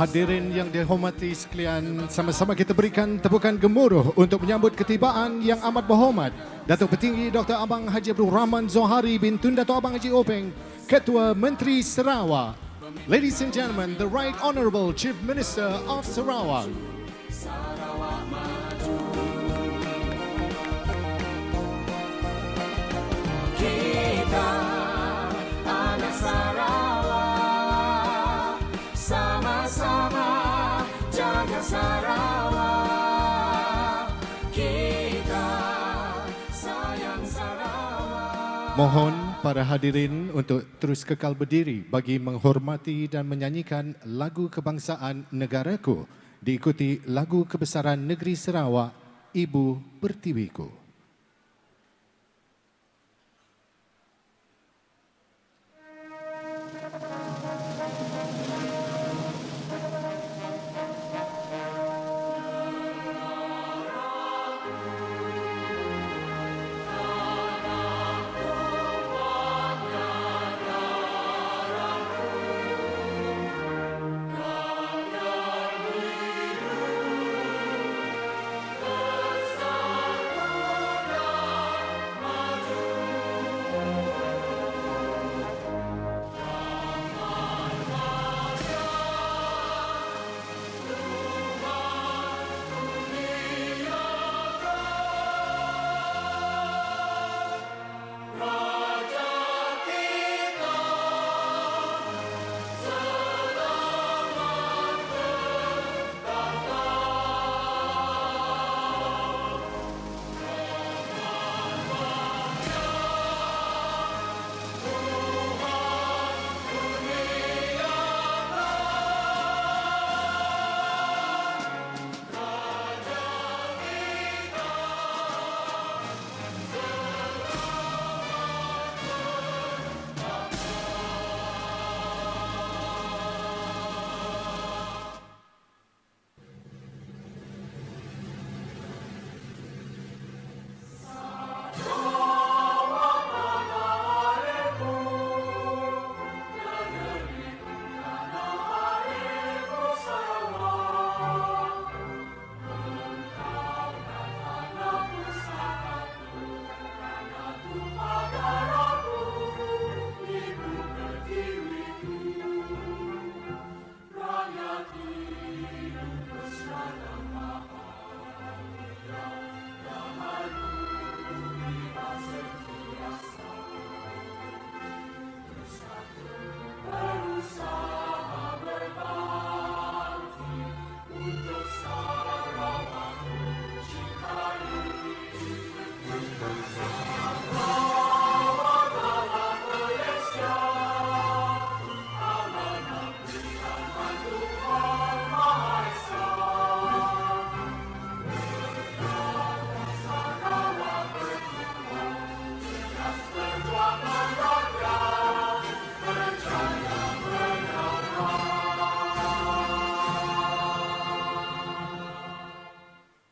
Hadirin yang dihormati sekalian, sama-sama kita berikan tepukan gemuruh untuk menyambut ketibaan yang amat berhormat Datuk Petinggi Dr. Abang Haji Abdul Rahman Zohari bin Tun Datuk Abang Haji Openg, Ketua Menteri Sarawak. Ladies and gentlemen, the Right Honourable Chief Minister of Sarawak. Kita anak Sarawak, sama-sama jaga Sarawak. Kita sayang Sarawak. Mohon para hadirin untuk terus kekal berdiri bagi menghormati dan menyanyikan lagu kebangsaan negaraku, diikuti lagu kebesaran negeri Sarawak, Ibu Pertiwiku.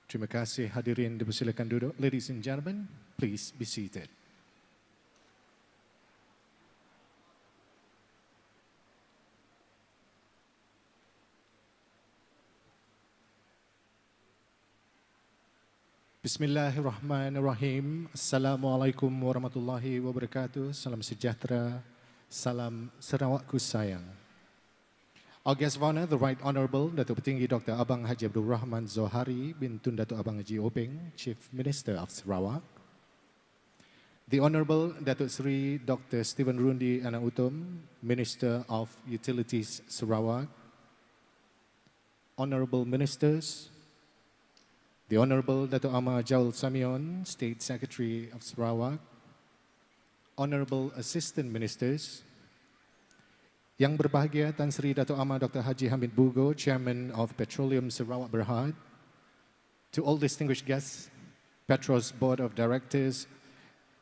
Terima kasih hadirin, dipersilakan duduk. Ladies and gentlemen, please be seated. Bismillahirrahmanirrahim. Assalamualaikum warahmatullahi wabarakatuh. Salam sejahtera, salam Sarawakku sayang. Our guest of honor, the Right Honourable Datuk Petinggi Dr. Abang Haji Abdul Rahman Zohari bin Tun Datuk Abang Haji Openg, Chief Minister of Sarawak. The Honourable Datuk Seri Dr. Stephen Rundi Anak Utom, Minister of Utilities Sarawak. Honourable Ministers, the Honourable Datuk Amar Jaul Samion, State Secretary of Sarawak. Honourable Assistant Ministers, Yang berbahagia Tan Sri Datuk Amar Dr. Haji Hamid Bugo, Chairman of Petroleum Sarawak Berhad. To all distinguished guests, Petros Board of Directors,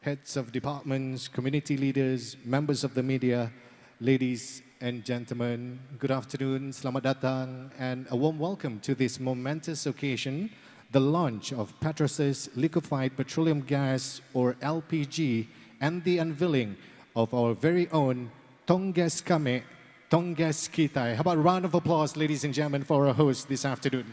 heads of departments, community leaders, members of the media, ladies and gentlemen, good afternoon, selamat datang, and a warm welcome to this momentous occasion, the launch of Petros's liquefied petroleum gas, or LPG, and the unveiling of our very own Tonggas Kame Tonggas kita. How about a round of applause, ladies and gentlemen, for our host this afternoon.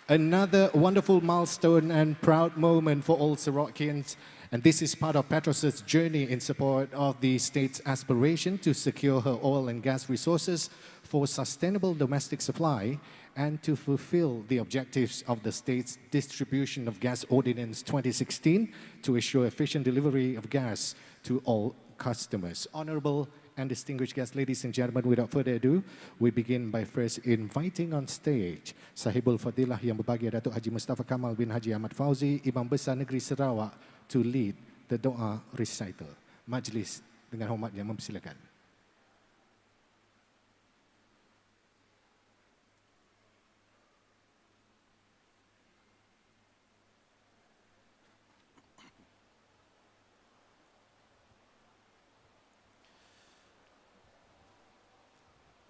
Another wonderful milestone and proud moment for all Sarawakians. And this is part of Petros' journey in support of the state's aspiration to secure her oil and gas resources for sustainable domestic supply and to fulfill the objectives of the state's Distribution of Gas Ordinance 2016 to ensure efficient delivery of gas to all customers. Honorable and distinguished guests, ladies and gentlemen, without further ado, we begin by first inviting on stage Sahibul Fadilah yang berbahagia Datuk Haji Mustafa Kamal bin Haji Ahmad Fauzi, Imam Besar Negeri Sarawak, to lead the doa recital. Majlis dengan hormatnya mempersilakan.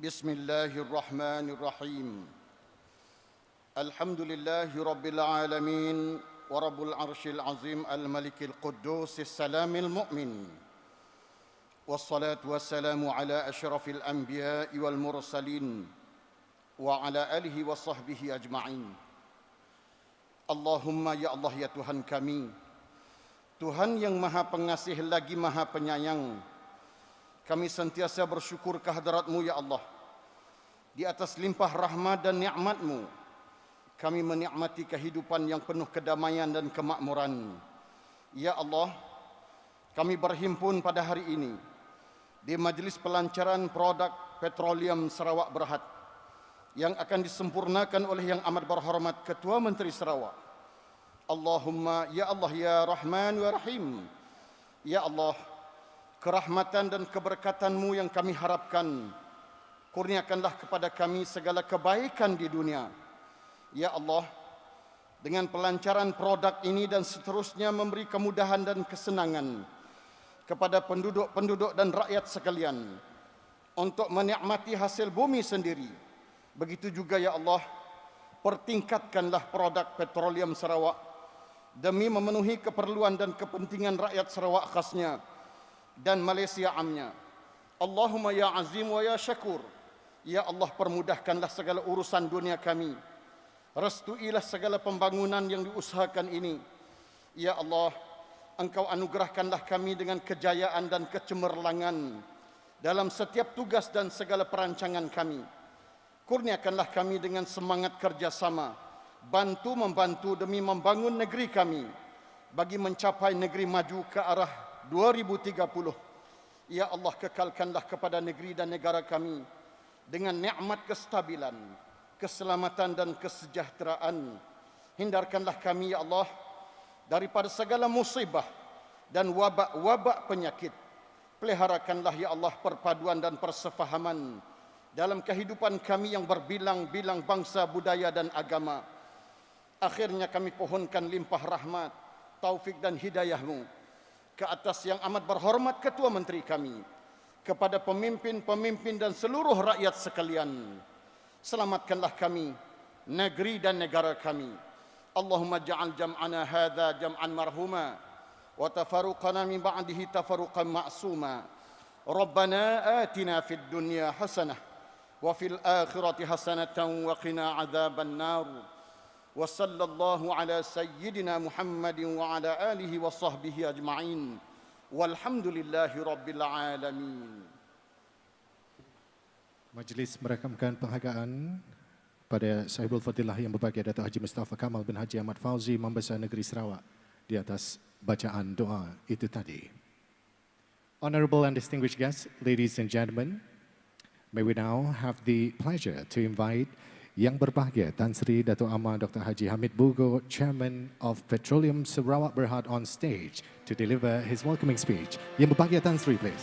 Bismillahirrahmanirrahim. Alhamdulillahi Rabbil Alamin wa Rabbul Arshil Azim Al-Malikil Quddus As-Salamil Mu'min. Wassalatu wassalamu ala ashrafil anbiya'i wal mursalin wa ala alihi wa sahbihi ajma'in. Allahumma ya Allah ya Tuhan kami, Tuhan yang Maha Pengasih lagi Maha Penyayang, kami sentiasa bersyukur kehadirat-Mu ya Allah. Di atas limpah rahmat dan nikmat-Mu, kami menikmati kehidupan yang penuh kedamaian dan kemakmuran. Ya Allah, kami berhimpun pada hari ini di majlis pelancaran produk petroleum Sarawak Berhad yang akan disempurnakan oleh Yang Amat Berhormat Ketua Menteri Sarawak. Allahumma ya Allah ya Rahman wa Rahim. Ya Allah, kerahmatan dan keberkatan-Mu yang kami harapkan, kurniakanlah kepada kami segala kebaikan di dunia. Ya Allah, dengan pelancaran produk ini dan seterusnya memberi kemudahan dan kesenangan kepada penduduk-penduduk dan rakyat sekalian untuk menikmati hasil bumi sendiri. Begitu juga ya Allah, pertingkatkanlah produk petroleum Sarawak demi memenuhi keperluan dan kepentingan rakyat Sarawak khasnya dan Malaysia amnya. Allahumma ya Azim wa ya Syakur. Ya Allah, permudahkanlah segala urusan dunia kami. Restuilah segala pembangunan yang diusahakan ini. Ya Allah, Engkau anugerahkanlah kami dengan kejayaan dan kecemerlangan dalam setiap tugas dan segala perancangan kami. Kurniakanlah kami dengan semangat kerjasama, bantu-membantu demi membangun negeri kami bagi mencapai negeri maju ke arah 2030. Ya Allah, kekalkanlah kepada negeri dan negara kami dengan nikmat kestabilan, keselamatan dan kesejahteraan. Hindarkanlah kami ya Allah daripada segala musibah dan wabak-wabak penyakit. Peliharakanlah ya Allah perpaduan dan persefahaman dalam kehidupan kami yang berbilang-bilang bangsa, budaya dan agama. Akhirnya kami pohonkan limpah rahmat, taufik dan hidayah-Mu ke atas Yang Amat Berhormat Ketua Menteri kami, kepada pemimpin-pemimpin dan seluruh rakyat sekalian. Selamatkanlah kami, negeri dan negara kami. Allahumma ja'al jam'ana hadha jam'an marhuma wa tafaruqana min ba'dihi tafaruqan ma'suma. Rabbana atina fid dunya hasanah wa fil akhirati hasanatan wa qina adzaban nar. Wa sallallahu ala sayyidina Muhammadin wa ala alihi wa sahbihi ajma'in. Walhamdulillahi Rabbil Alamin. Majlis merakamkan penghargaan pada Sahibul Fadilah yang berbahagia Datuk Haji Mustafa Kamal bin Haji Ahmad Fauzi, Imam Besar Negeri Sarawak, di atas bacaan doa itu tadi. Honorable and distinguished guests, ladies and gentlemen, may we now have the pleasure to invite Yang berbahagia Tan Sri Datuk Amar Dr. Haji Hamid Bugo, Chairman of Petroleum Sarawak Berhad, on stage to deliver his welcoming speech. Yang berbahagia Tan Sri, please.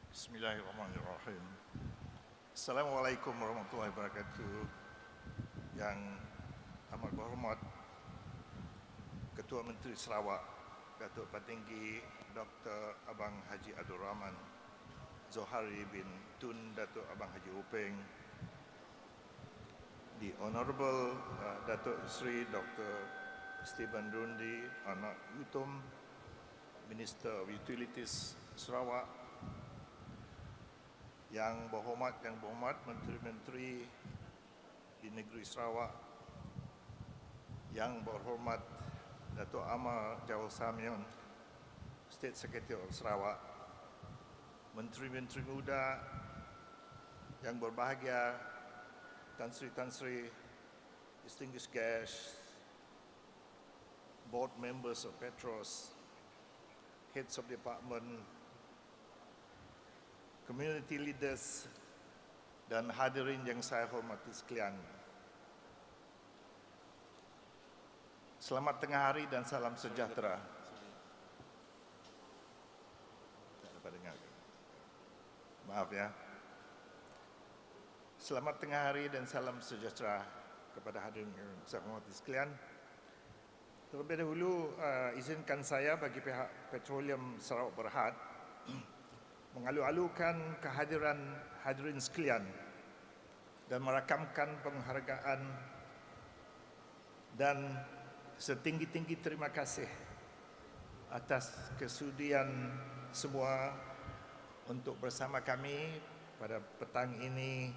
Bismillahirrahmanirrahim. Assalamualaikum warahmatullahi wabarakatuh. Yang amat berhormat Ketua Menteri Sarawak, Datuk Patinggi Dr. Abang Haji Abdul Rahman, Zohari bin Tun Datuk Abang Haji Upeng, the Honorable Datuk Sri Dr. Stephen Rundi Anak Utom, Minister of Utilities Sarawak, Yang Berhormat Menteri-Menteri di Negeri Sarawak, Yang Berhormat Datuk Amar Jawal Samion, State Secretary of Sarawak, Menteri-Menteri Muda yang berbahagia, Tan Sri, distinguished guests, board members of Petros, heads of department, community leaders, dan hadirin yang saya hormati sekalian. Selamat tengah hari dan salam sejahtera. Tak dapat dengar. Maaf ya. Selamat tengah hari dan salam sejahtera kepada hadirin yang saya hormati sekalian. Terlebih dahulu, izinkan saya bagi pihak Petroleum Sarawak Berhad mengalu-alukan kehadiran hadirin sekalian dan merakamkan penghargaan dan setinggi-tinggi terima kasih atas kesudian semua untuk bersama kami pada petang ini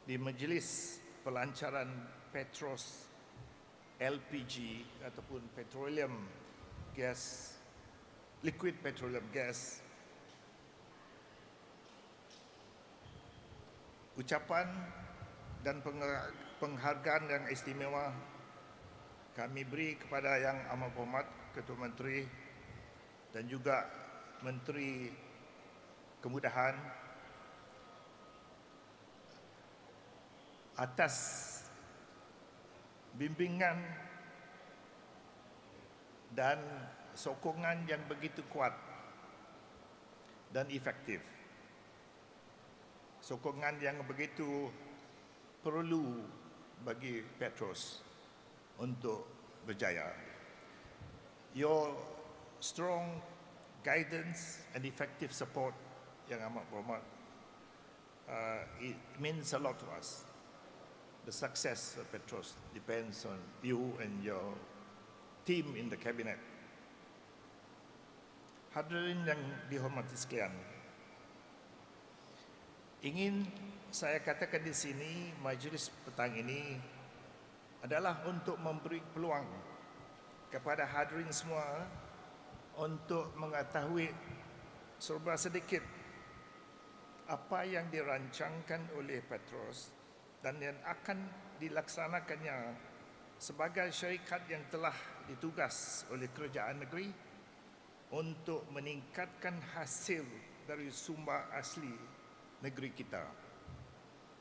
di Majlis Pelancaran Petros LPG ataupun petroleum gas, liquid petroleum gas. Ucapan dan penghargaan yang istimewa kami beri kepada Yang Amat Berhormat Ketua Menteri dan juga Menteri Kemudahan atas bimbingan dan sokongan yang begitu kuat dan efektif. Sokongan yang begitu perlu bagi Petros untuk berjaya. Your strong guidance and effective support, Yang Amat Berhormat, it means a lot to us. The success of Petros depends on you and your team in the cabinet. Hadirin yang dihormati sekalian, ingin saya katakan di sini, majlis petang ini adalah untuk memberi peluang kepada hadirin semua untuk mengetahui serba sedikit apa yang dirancangkan oleh Petros dan yang akan dilaksanakannya sebagai syarikat yang telah ditugas oleh kerajaan negeri untuk meningkatkan hasil dari sumber asli negeri kita,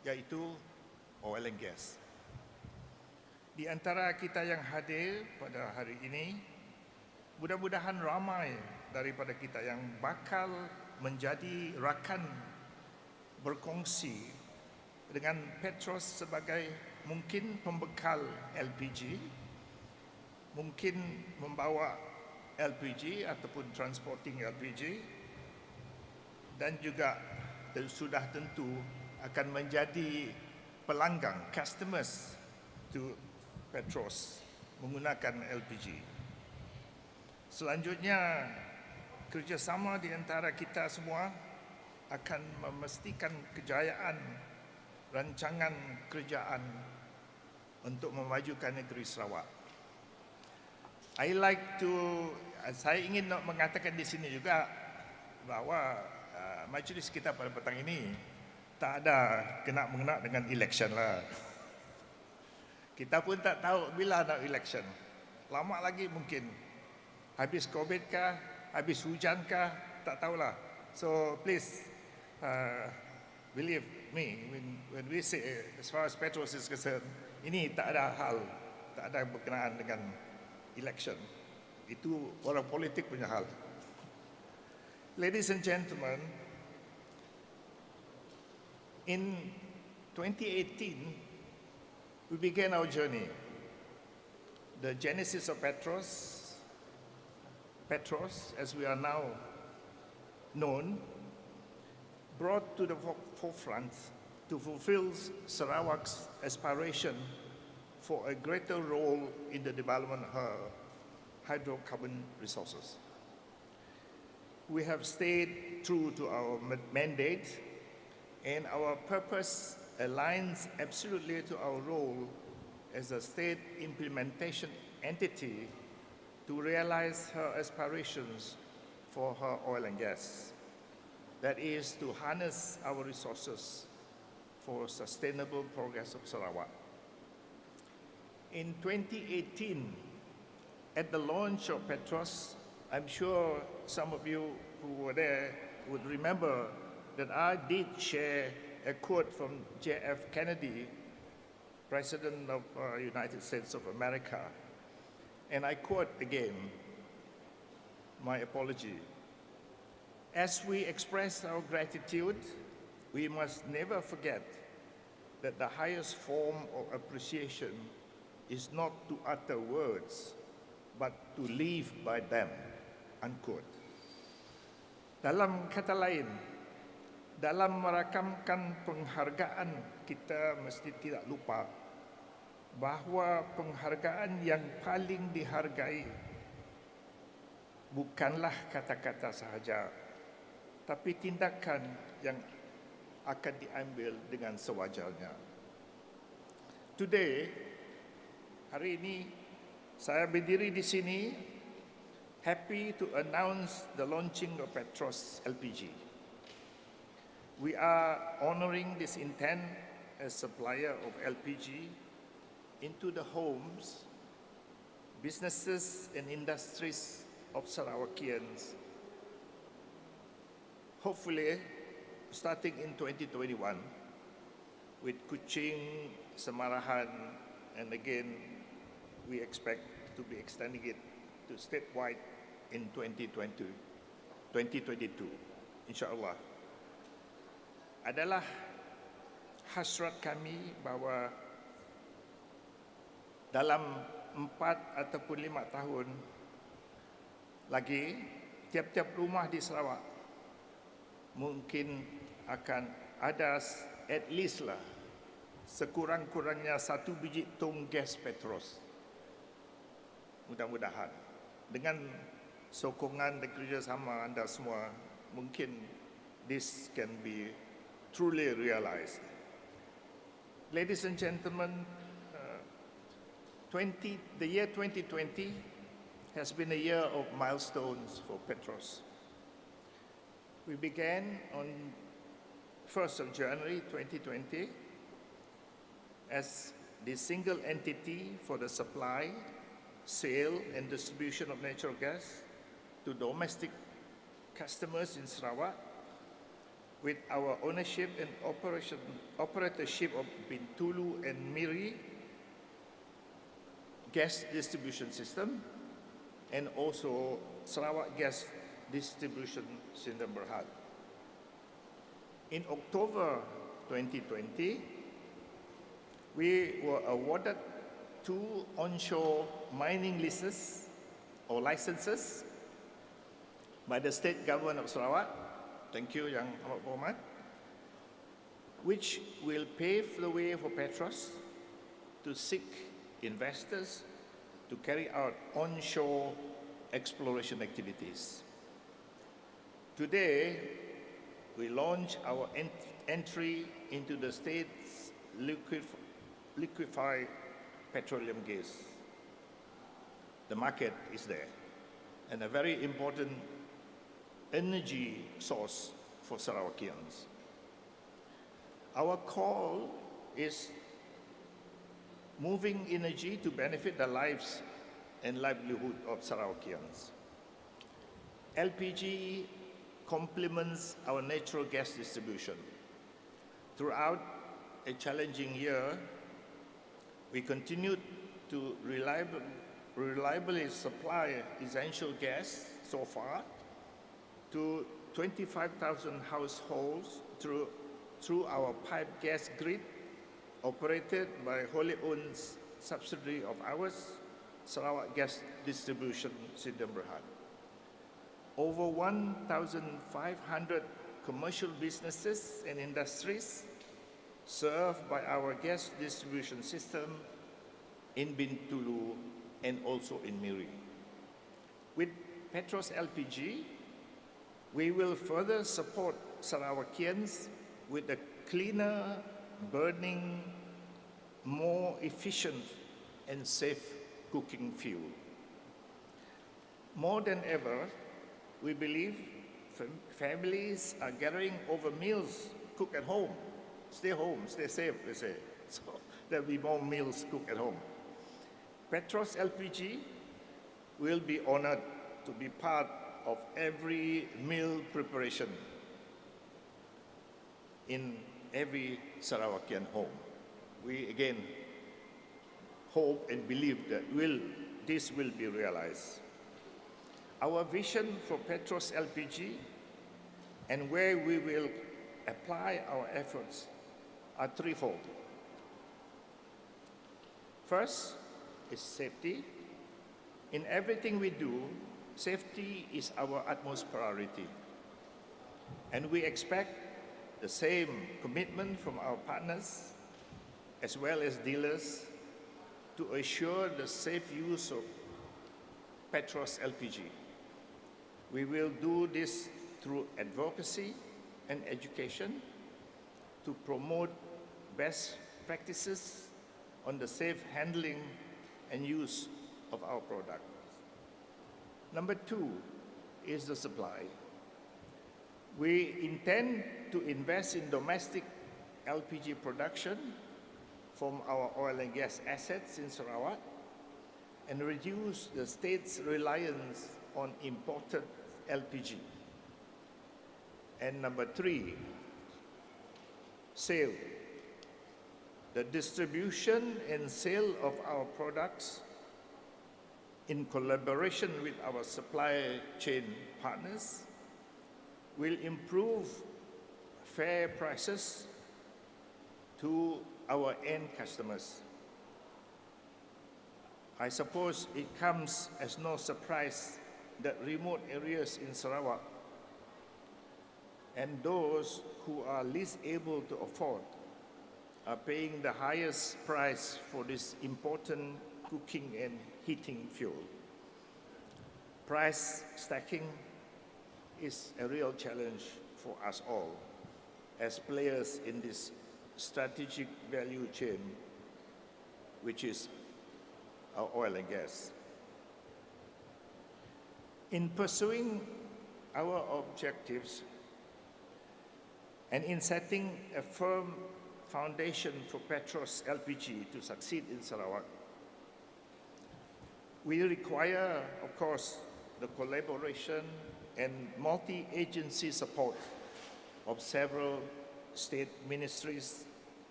yaitu oil and gas. Di antara kita yang hadir pada hari ini, mudah-mudahan ramai daripada kita yang bakal menjadi rakan berkongsi dengan Petros sebagai mungkin pembekal LPG, mungkin membawa LPG ataupun transporting LPG, dan juga sudah tentu akan menjadi pelanggan, customers to Petros menggunakan LPG. Selanjutnya, kerjasama di antara kita semua akan memastikan kejayaan rancangan kerajaan untuk memajukan negeri Sarawak. Saya ingin mengatakan di sini juga bahawa majlis kita pada petang ini tak ada kena-mengena dengan election lah. Kita pun tak tahu bila nak election. Lama lagi mungkin. Habis COVID kah? Habis hujan kah? Tak tahulah. So please believe me when we say as far as Petros is concerned, ini tak ada hal, tak ada berkenaan dengan election. Itu orang politik punya hal. Ladies and gentlemen, in 2018, we began our journey. The genesis of Petros, as we are now known, brought to the forefront to fulfill Sarawak's aspiration for a greater role in the development of her hydrocarbon resources. We have stayed true to our mandate, and our purpose aligns absolutely to our role as a state implementation entity to realize her aspirations for her oil and gas. That is to harness our resources for sustainable progress of Sarawak. In 2018, at the launch of Petros, I'm sure some of you who were there would remember that I did share a quote from J.F. Kennedy, President of United States of America. And I quote again, my apology. As we express our gratitude, we must never forget that the highest form of appreciation is not to utter words, but to live by them, unquote. Dalam kata lain, dalam merakamkan penghargaan, kita mesti tidak lupa bahawa penghargaan yang paling dihargai bukanlah kata-kata sahaja, tapi tindakan yang akan diambil dengan sewajarnya. Today, hari ini, saya berdiri di sini, happy to announce the launching of Petros Lpg. We are honoring this intent as supplier of LPG into the homes, businesses and industries of Sarawakians, hopefully starting in 2021 with Kuching, Samarahan, and again we expect to be extending it to statewide in 2022, insyaAllah. Adalah hasrat kami bahawa dalam 4 ataupun 5 tahun lagi, tiap-tiap rumah di Sarawak mungkin akan ada at least lah sekurang-kurangnya 1 biji tong gas Petros. Mudah-mudahan dengan sokongan dan kerjasama anda semua, mungkin this can be truly realized. Ladies and gentlemen, the year 2020 has been a year of milestones for Petros. We began on 1st of January 2020 as the single entity for the supply, sale and distribution of natural gas to domestic customers in Sarawak, with our ownership and operatorship of Bintulu and Miri gas distribution system, and also Sarawak Gas Distribution Sdn Bhd. In October 2020, we were awarded 2 onshore mining leases or licenses by the state government of Sarawak. Thank you, Yang Amat Berhormat, which will pave the way for Petros to seek investors to carry out onshore exploration activities. Today, we launch our entry into the state's liquefied petroleum gas. The market is there, and a very important energy source for Sarawakians. Our call is moving energy to benefit the lives and livelihood of Sarawakians. LPG complements our natural gas distribution. Throughout a challenging year, we continued to reliably supply essential gas so far to 25,000 households through our pipe gas grid operated by wholly owned subsidiary of ours, Sarawak Gas Distribution Sdn Bhd. Over 1,500 commercial businesses and industries served by our gas distribution system in Bintulu and also in Miri. With Petros LPG, we will further support Sarawakians with a cleaner, burning, more efficient and safe cooking fuel. More than ever, we believe families are gathering over meals cooked at home. Stay safe, they say. So there'll be more meals cooked at home. Petros LPG will be honored to be part of every meal preparation in every Sarawakian home. We again hope and believe that this will be realized. Our vision for Petros LPG and where we will apply our efforts are threefold. First is safety. In everything we do, safety is our utmost priority. And we expect the same commitment from our partners as well as dealers to assure the safe use of Petros LPG. We will do this through advocacy and education to promote best practices on the safe handling and use of our product. Number two is the supply. We intend to invest in domestic LPG production from our oil and gas assets in Sarawak and reduce the state's reliance on imported LPG. And number three, sale. The distribution and sale of our products in collaboration with our supply chain partners will improve fair prices to our end customers. I suppose it comes as no surprise that remote areas in Sarawak and those who are least able to afford are paying the highest price for this important cooking and heating fuel. Price stacking is a real challenge for us all as players in this strategic value chain, which is our oil and gas. In pursuing our objectives and in setting a firm foundation for Petros LPG to succeed in Sarawak, we require, of course, the collaboration and multi-agency support of several state ministries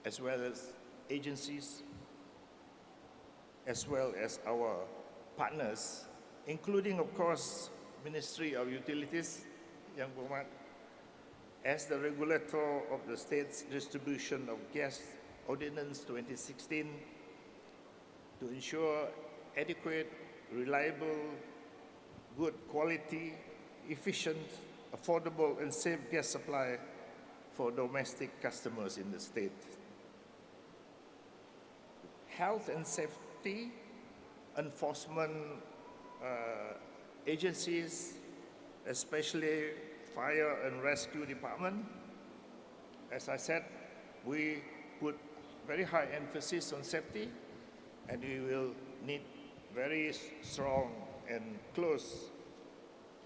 as well as agencies, as well as our partners, including, of course, Ministry of Utilities, Yang Berhormat, as the regulator of the state's distribution of gas ordinance 2016 to ensure adequate, reliable, good quality, efficient, affordable and safe gas supply for domestic customers in the state. Health and safety enforcement agencies, especially Fire and Rescue Department. As I said, we put very high emphasis on safety, and we will need very strong and close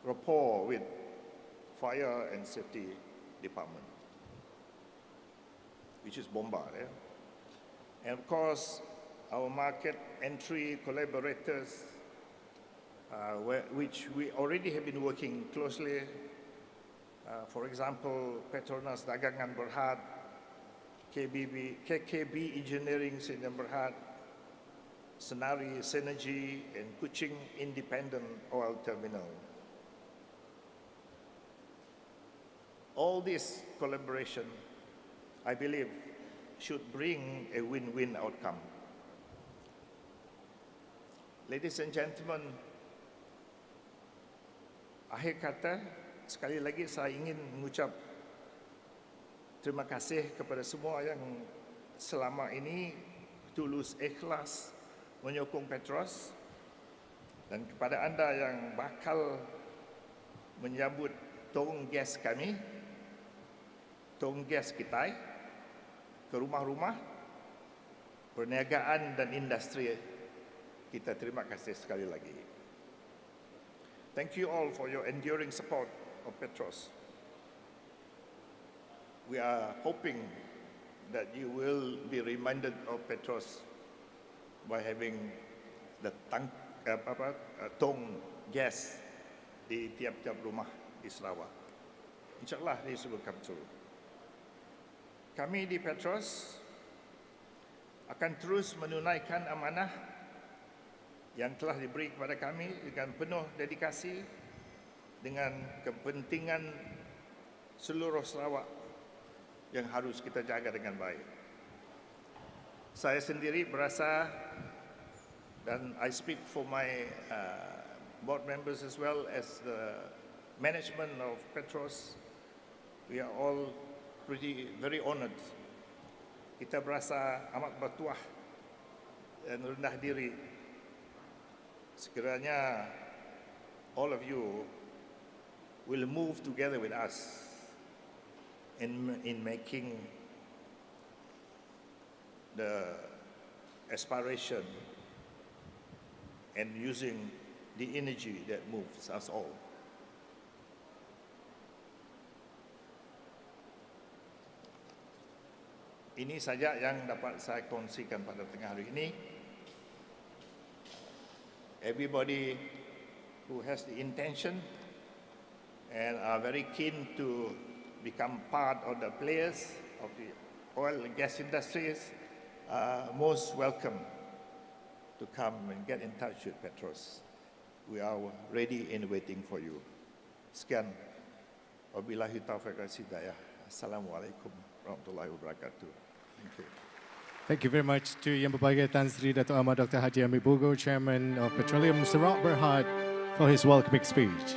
rapport with Fire and Safety Department, which is Bomba. And of course, our market entry collaborators, which we already have been working closely. For example, Petronas Dagangan Berhad, KKB Engineering Sdn Berhad, Senari Synergy, and Kuching Independent Oil Terminal. All this collaboration, I believe, should bring a win-win outcome. Ladies and gentlemen, akhir kata, sekali lagi saya ingin mengucap terima kasih kepada semua yang selama ini tulus ikhlas menyokong Petros, dan kepada anda yang bakal menyambut tong gas kami, tong gas kita ke rumah-rumah, perniagaan dan industri kita, terima kasih sekali lagi. Thank you all for your enduring support of Petros. We are hoping that you will be reminded of Petros by having the tong gas di tiap-tiap rumah di Sarawak. InsyaAllah this will come true. Kami di Petros akan terus menunaikan amanah yang telah diberi kepada kami dengan penuh dedikasi, dengan kepentingan seluruh Sarawak yang harus kita jaga dengan baik. Saya sendiri berasa, dan I speak for my board members as well as the management of Petros, we are all very honored. Kita berasa amat bertuah dan rendah diri sekiranya all of you will move together with us in making the aspiration and using the energy that moves us all. Ini saja yang dapat saya kongsikan pada tengah hari ini. Everybody who has the intention and are very keen to become part of the players of the oil and gas industries are most welcome to come and get in touch with Petros. We are ready and waiting for you. Sekian. Wabillahi taufiq wal hidayah. Assalamualaikum warahmatullahi wabarakatuh. Thank you. Thank you very much to Yang Berbahagia Tan Sri Dato' Ahmad Dr. Haji Amir Bogo, Chairman of Petroleum Sarawak Berhad, for his welcoming speech.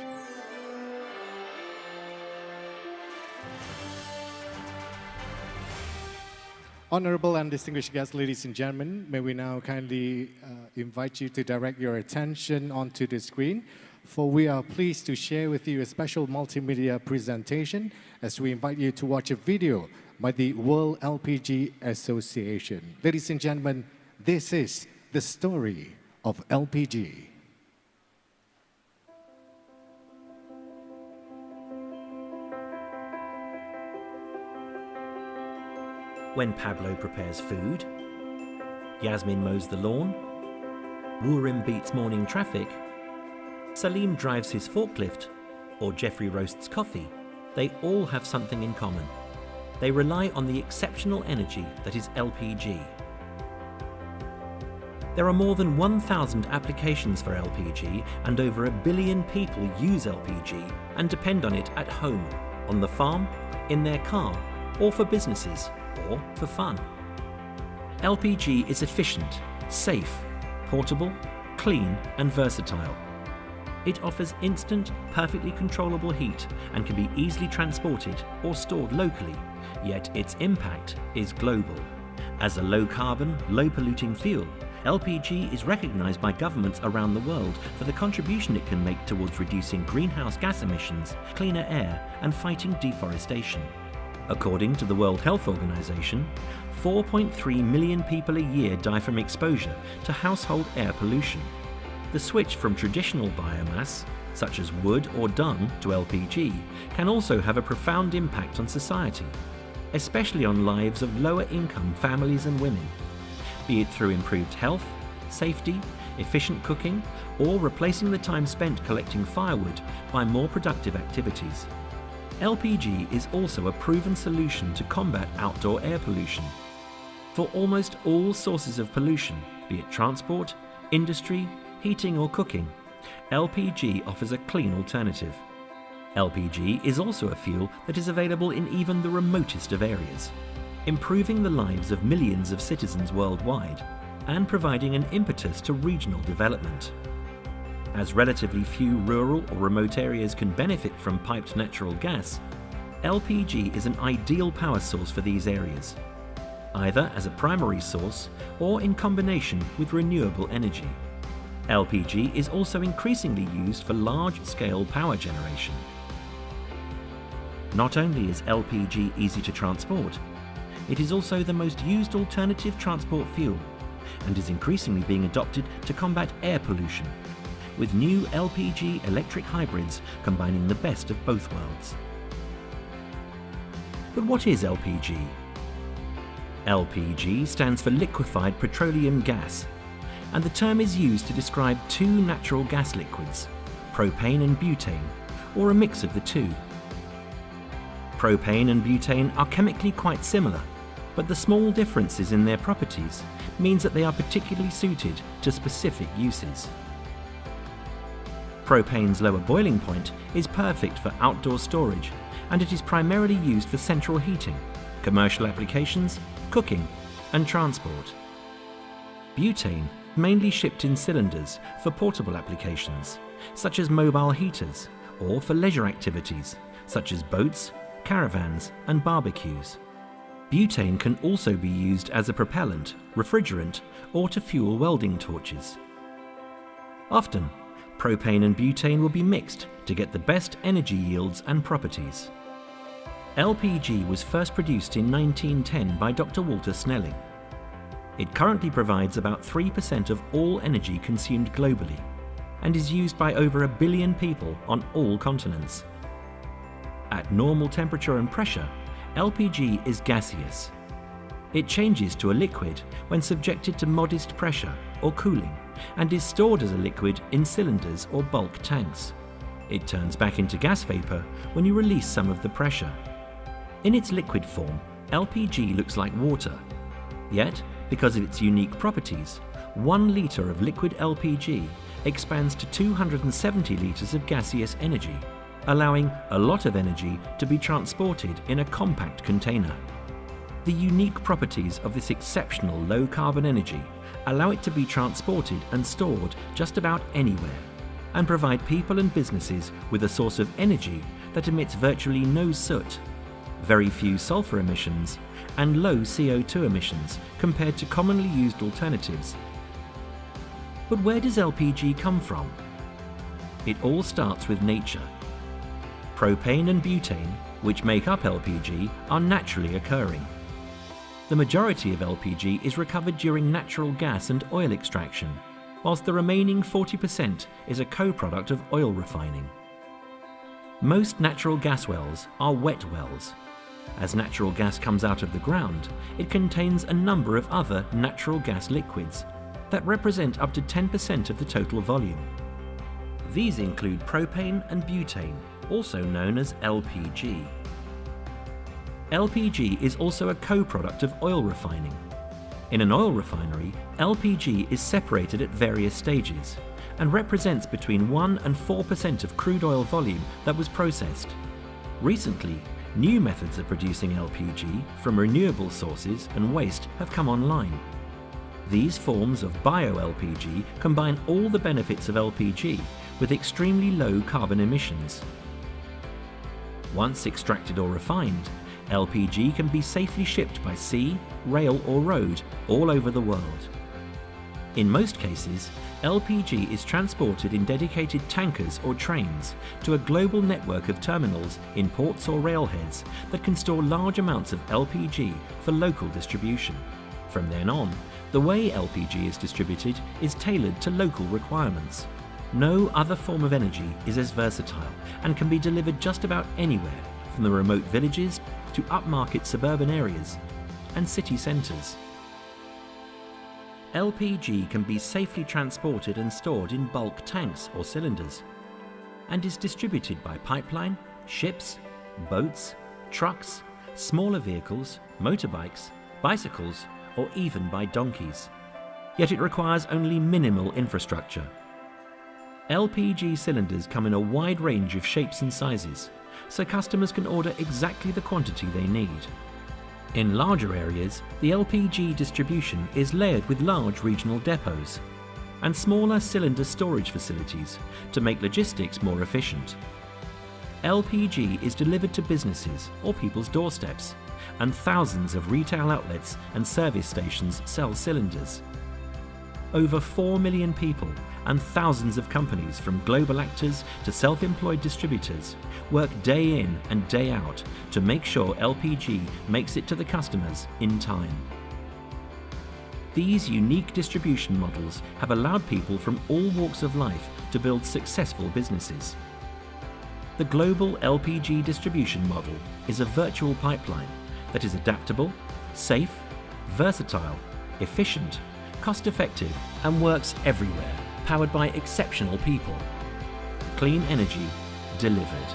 Honorable and distinguished guests, ladies and gentlemen, may we now kindly invite you to direct your attention onto the screen, for we are pleased to share with you a special multimedia presentation as we invite you to watch a video by the World LPG Association. Ladies and gentlemen, this is the story of LPG. When Pablo prepares food, Yasmin mows the lawn, Wurim beats morning traffic, Salim drives his forklift, or Jeffrey roasts coffee, they all have something in common. They rely on the exceptional energy that is LPG. There are more than 1,000 applications for LPG, and over 1 billion people use LPG and depend on it at home, on the farm, in their car, or for businesses, or for fun. LPG is efficient, safe, portable, clean, and versatile. It offers instant, perfectly controllable heat and can be easily transported or stored locally, yet its impact is global. As a low-carbon, low-polluting fuel, LPG is recognized by governments around the world for the contribution it can make towards reducing greenhouse gas emissions, cleaner air, and fighting deforestation. According to the World Health Organization, 4.3 million people a year die from exposure to household air pollution. The switch from traditional biomass, such as wood or dung, to LPG can also have a profound impact on society, especially on lives of lower-income families and women, be it through improved health, safety, efficient cooking, or replacing the time spent collecting firewood by more productive activities. LPG is also a proven solution to combat outdoor air pollution. For almost all sources of pollution, be it transport, industry, heating or cooking, LPG offers a clean alternative. LPG is also a fuel that is available in even the remotest of areas, improving the lives of millions of citizens worldwide and providing an impetus to regional development. As relatively few rural or remote areas can benefit from piped natural gas, LPG is an ideal power source for these areas, either as a primary source or in combination with renewable energy. LPG is also increasingly used for large-scale power generation. Not only is LPG easy to transport, it is also the most used alternative transport fuel and is increasingly being adopted to combat air pollution, with new LPG electric hybrids combining the best of both worlds. But what is LPG? LPG stands for liquefied petroleum gas, and the term is used to describe two natural gas liquids, propane and butane, or a mix of the two. Propane and butane are chemically quite similar, but the small differences in their properties means that they are particularly suited to specific uses. Propane's lower boiling point is perfect for outdoor storage, and it is primarily used for central heating, commercial applications, cooking, and transport. Butane mainly shipped in cylinders for portable applications, such as mobile heaters, or for leisure activities, such as boats, caravans, and barbecues. Butane can also be used as a propellant, refrigerant, or to fuel welding torches. Often, propane and butane will be mixed to get the best energy yields and properties. LPG was first produced in 1910 by Dr. Walter Snelling. It currently provides about 3% of all energy consumed globally and is used by over 1 billion people on all continents. At normal temperature and pressure, LPG is gaseous. It changes to a liquid when subjected to modest pressure or cooling and is stored as a liquid in cylinders or bulk tanks. It turns back into gas vapor when you release some of the pressure. In its liquid form, LPG looks like water. Yet, because of its unique properties, 1 litre of liquid LPG expands to 270 litres of gaseous energy, allowing a lot of energy to be transported in a compact container. The unique properties of this exceptional low-carbon energy allow it to be transported and stored just about anywhere, and provide people and businesses with a source of energy that emits virtually no soot, very few sulfur emissions, and low CO2 emissions compared to commonly used alternatives. But where does LPG come from? It all starts with nature. Propane and butane, which make up LPG, are naturally occurring. The majority of LPG is recovered during natural gas and oil extraction, whilst the remaining 40% is a co-product of oil refining. Most natural gas wells are wet wells. As natural gas comes out of the ground, it contains a number of other natural gas liquids that represent up to 10% of the total volume. These include propane and butane, also known as LPG. LPG is also a co-product of oil refining. In an oil refinery, LPG is separated at various stages and represents between 1 and 4% of crude oil volume that was processed. Recently, new methods of producing LPG from renewable sources and waste have come online. These forms of bio-LPG combine all the benefits of LPG with extremely low carbon emissions. Once extracted or refined, LPG can be safely shipped by sea, rail or road all over the world. In most cases, LPG is transported in dedicated tankers or trains to a global network of terminals in ports or railheads that can store large amounts of LPG for local distribution. From then on, the way LPG is distributed is tailored to local requirements. No other form of energy is as versatile and can be delivered just about anywhere, from the remote villages to upmarket suburban areas and city centres. LPG can be safely transported and stored in bulk tanks or cylinders, and is distributed by pipeline, ships, boats, trucks, smaller vehicles, motorbikes, bicycles, or even by donkeys. Yet it requires only minimal infrastructure. LPG cylinders come in a wide range of shapes and sizes, so customers can order exactly the quantity they need. In larger areas, the LPG distribution is layered with large regional depots and smaller cylinder storage facilities to make logistics more efficient. LPG is delivered to businesses or people's doorsteps, and thousands of retail outlets and service stations sell cylinders. Over 4 million people and thousands of companies, from global actors to self-employed distributors, work day in and day out to make sure LPG makes it to the customers in time. These unique distribution models have allowed people from all walks of life to build successful businesses. The global LPG distribution model is a virtual pipeline that is adaptable, safe, versatile, efficient, cost-effective, and works everywhere, powered by exceptional people. Clean energy delivered.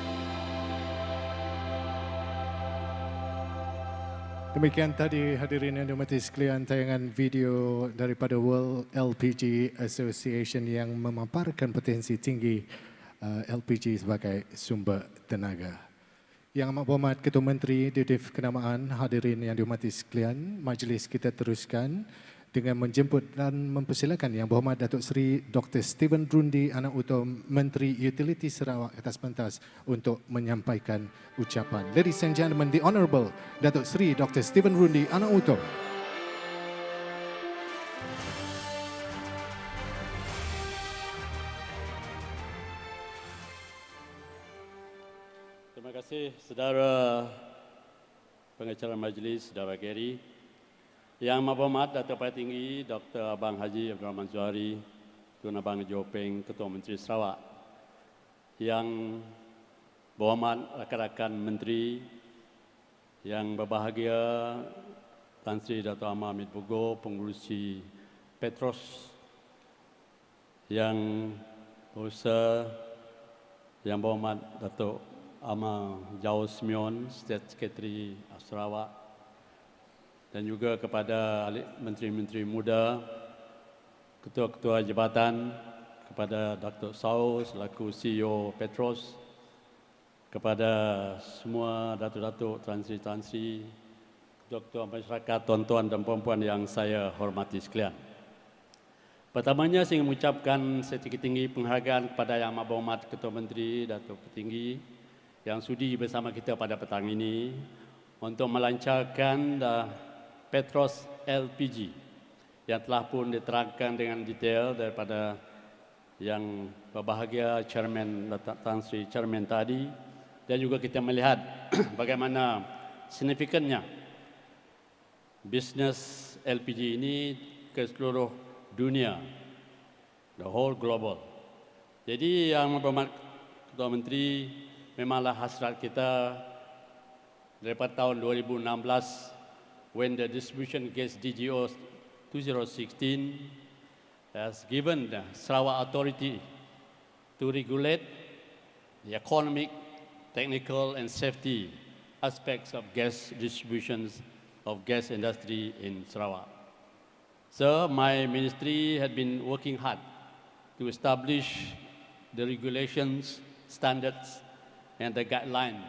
Demikian tadi hadirin yang dihormati sekalian tayangan video daripada World LPG Association yang memaparkan potensi tinggi LPG sebagai sumber tenaga. Yang Amat Berhormat Ketua Menteri Didief Kenamaan, hadirin yang dihormati sekalian, majlis kita teruskan dengan menjemput dan mempersilakan Yang Berhormat Datuk Seri Dr. Stephen Rundi, Anak Utuh Menteri Utility Sarawak atas pentas untuk menyampaikan ucapan. Ladies and gentlemen, the Honourable Datuk Seri Dr. Stephen Rundi, Anak Utuh. Terima kasih saudara pengacara majlis, saudara Gary. Yang Amat Berhormat Datuk Paling Tinggi Dr. Abang Haji Abdul Rahman Zuhari, Tun Abang Jopeng, Ketua Menteri Sarawak. Yang berhormat rakan-rakan menteri, yang berbahagia Tan Sri Dato' Amar Hamid Bogo, Pengurusi Petros, yang berusaha, yang berhormat Dato' Amar Jauh Semion, State Secretary Sarawak, dan juga kepada menteri-menteri muda, ketua-ketua jabatan, kepada Dr. Sao selaku CEO Petros, kepada semua datuk-datuk, Tan Sri, ketua-ketua masyarakat, tuan-tuan dan puan-puan yang saya hormati sekalian. Pertamanya saya ingin mengucapkan setinggi-tinggi penghargaan kepada Yang Amat Berhormat Ketua Menteri Datuk Petinggi yang sudi bersama kita pada petang ini untuk melancarkan Petros LPG yang telah pun diterangkan dengan detail daripada yang berbahagia Chairman Tan Sri Chairman tadi, dan juga kita melihat bagaimana signifikannya bisnes LPG ini ke seluruh dunia, the whole global. Jadi Yang Berhormat Ketua Menteri, memanglah hasrat kita daripada tahun 2016 when the distribution gas DGO 2016 has given the Sarawak Authority to regulate the economic, technical and safety aspects of gas distributions of gas industry in Sarawak. So my ministry had been working hard to establish the regulations, standards and the guideline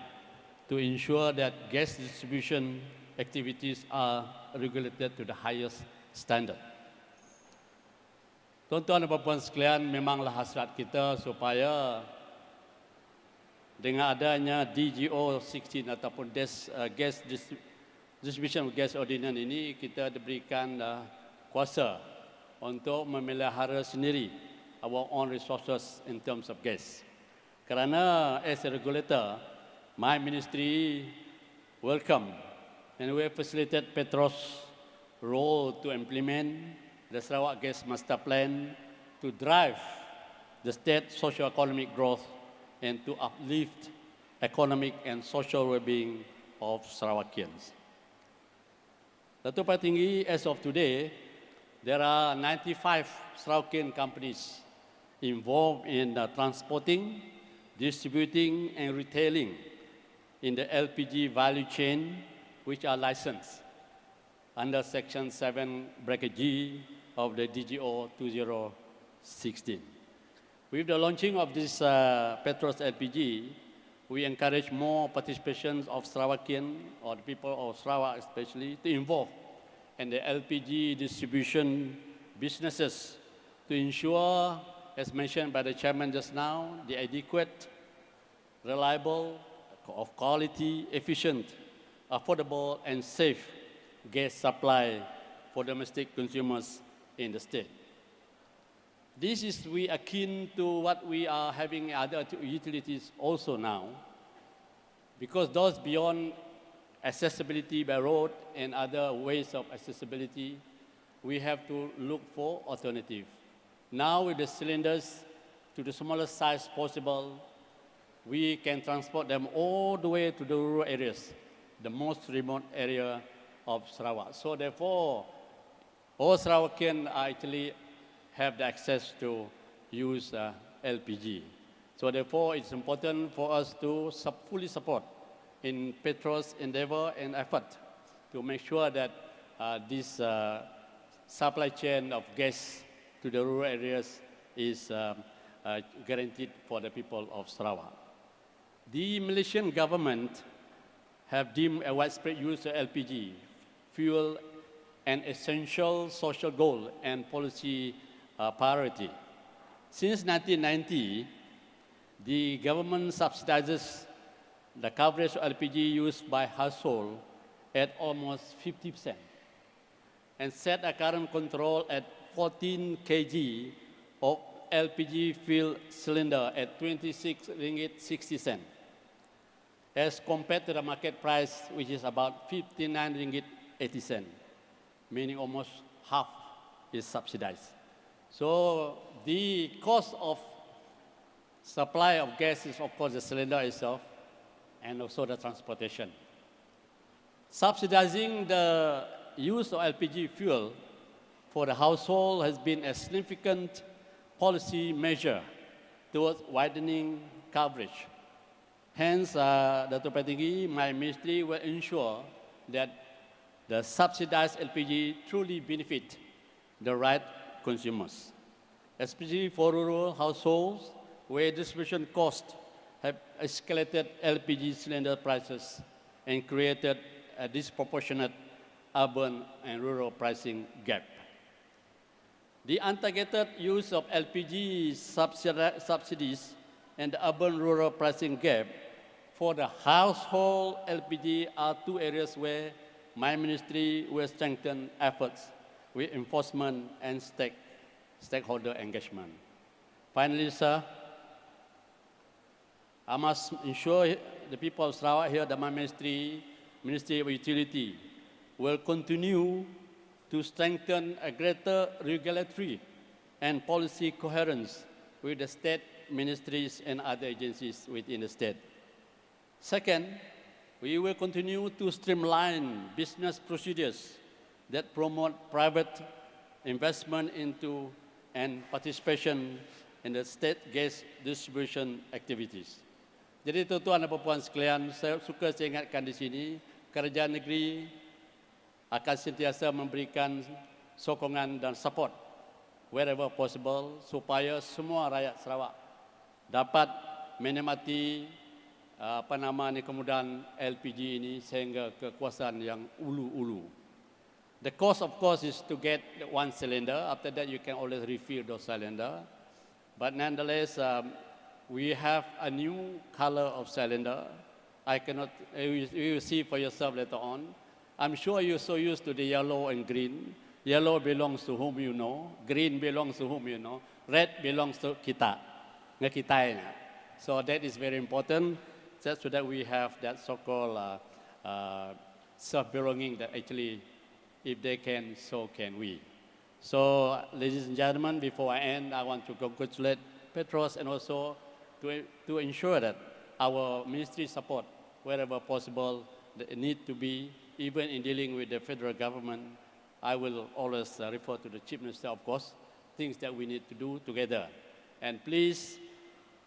to ensure that gas distribution activities are regulated to the highest standard. Tuan-tuan dan puan-puan sekalian, memanglah hasrat kita supaya dengan adanya DGO 16 ataupun gas distribution gas ordinance ini, kita diberikan kuasa untuk memelihara sendiri our own resources in terms of gas. Kerana as a regulator, my ministry welcome and we have facilitated Petros' role to implement the Sarawak Gas Master Plan to drive the state socio-economic growth and to uplift economic and social well-being of Sarawakians. Datuk Paling Tinggi, as of today, there are 95 Sarawakian companies involved in transporting, distributing and retailing in the LPG value chain, which are licensed under Section 7 Bracket G of the DGO 2016. With the launching of this Petros LPG, we encourage more participation of Sarawakian, or the people of Sarawak especially, to involve in the LPG distribution businesses to ensure, as mentioned by the chairman just now, the adequate reliable, of quality, efficient, affordable, and safe gas supply for domestic consumers in the state. This is we akin to what we are having other utilities also now, because those beyond accessibility by road and other ways of accessibility, we have to look for alternative. Now with the cylinders to the smallest size possible, we can transport them all the way to the rural areas, the most remote area of Sarawak. So therefore, all Sarawakians actually have the access to use LPG. So therefore, it's important for us to fully support in Petros' endeavor and effort to make sure that this supply chain of gas to the rural areas is guaranteed for the people of Sarawak. The Malaysian government have deemed a widespread use of LPG fuel an essential social goal and policy priority. Since 1990, the government subsidizes the coverage of LPG used by household at almost 50% and set a current control at 14 kg of LPG fuel cylinder at 26 ringgit 60 cents, as compared to the market price, which is about 59 ringgit 80 cents, meaning almost half is subsidized. So the cost of supply of gas is, of course, the cylinder itself and also the transportation. Subsidizing the use of LPG fuel for the household has been a significant policy measure towards widening coverage. Hence, Dr. Petinggi, my ministry will ensure that the subsidized LPG truly benefit the right consumers, especially for rural households where distribution costs have escalated LPG cylinder prices and created a disproportionate urban and rural pricing gap. The untargeted use of LPG subsidies and the urban-rural pricing gap for the household LPG are two areas where my ministry will strengthen efforts with enforcement and stakeholder engagement. Finally, sir, I must ensure the people of Sarawak here that my Ministry of Utility, will continue to strengthen a greater regulatory and policy coherence with the state ministries and other agencies within the state. Second, we will continue to streamline business procedures that promote private investment into and participation in the state gas distribution activities. Jadi tuan-tuan dan puan sekalian, saya ingatkan di sini, kerajaan negeri akan sentiasa memberikan sokongan dan support wherever possible supaya semua rakyat Sarawak dapat menikmati kemudahan LPG ini sehingga kekuasaan yang ulu-ulu. The cost, of course, is to get one cylinder. After that, you can always refill those cylinder. But nonetheless, we have a new color of cylinder. You will see for yourself later on. I'm sure you're so used to the yellow and green. Yellow belongs to whom you know. Green belongs to whom you know. Red belongs to kita. So that is very important, so that we have that so-called self-belonging that actually, if they can, so can we. So, ladies and gentlemen, before I end, I want to congratulate Petros and also to ensure that our ministry support, wherever possible, the need to be, even in dealing with the federal government. I will always refer to the Chief Minister, of course, things that we need to do together. And please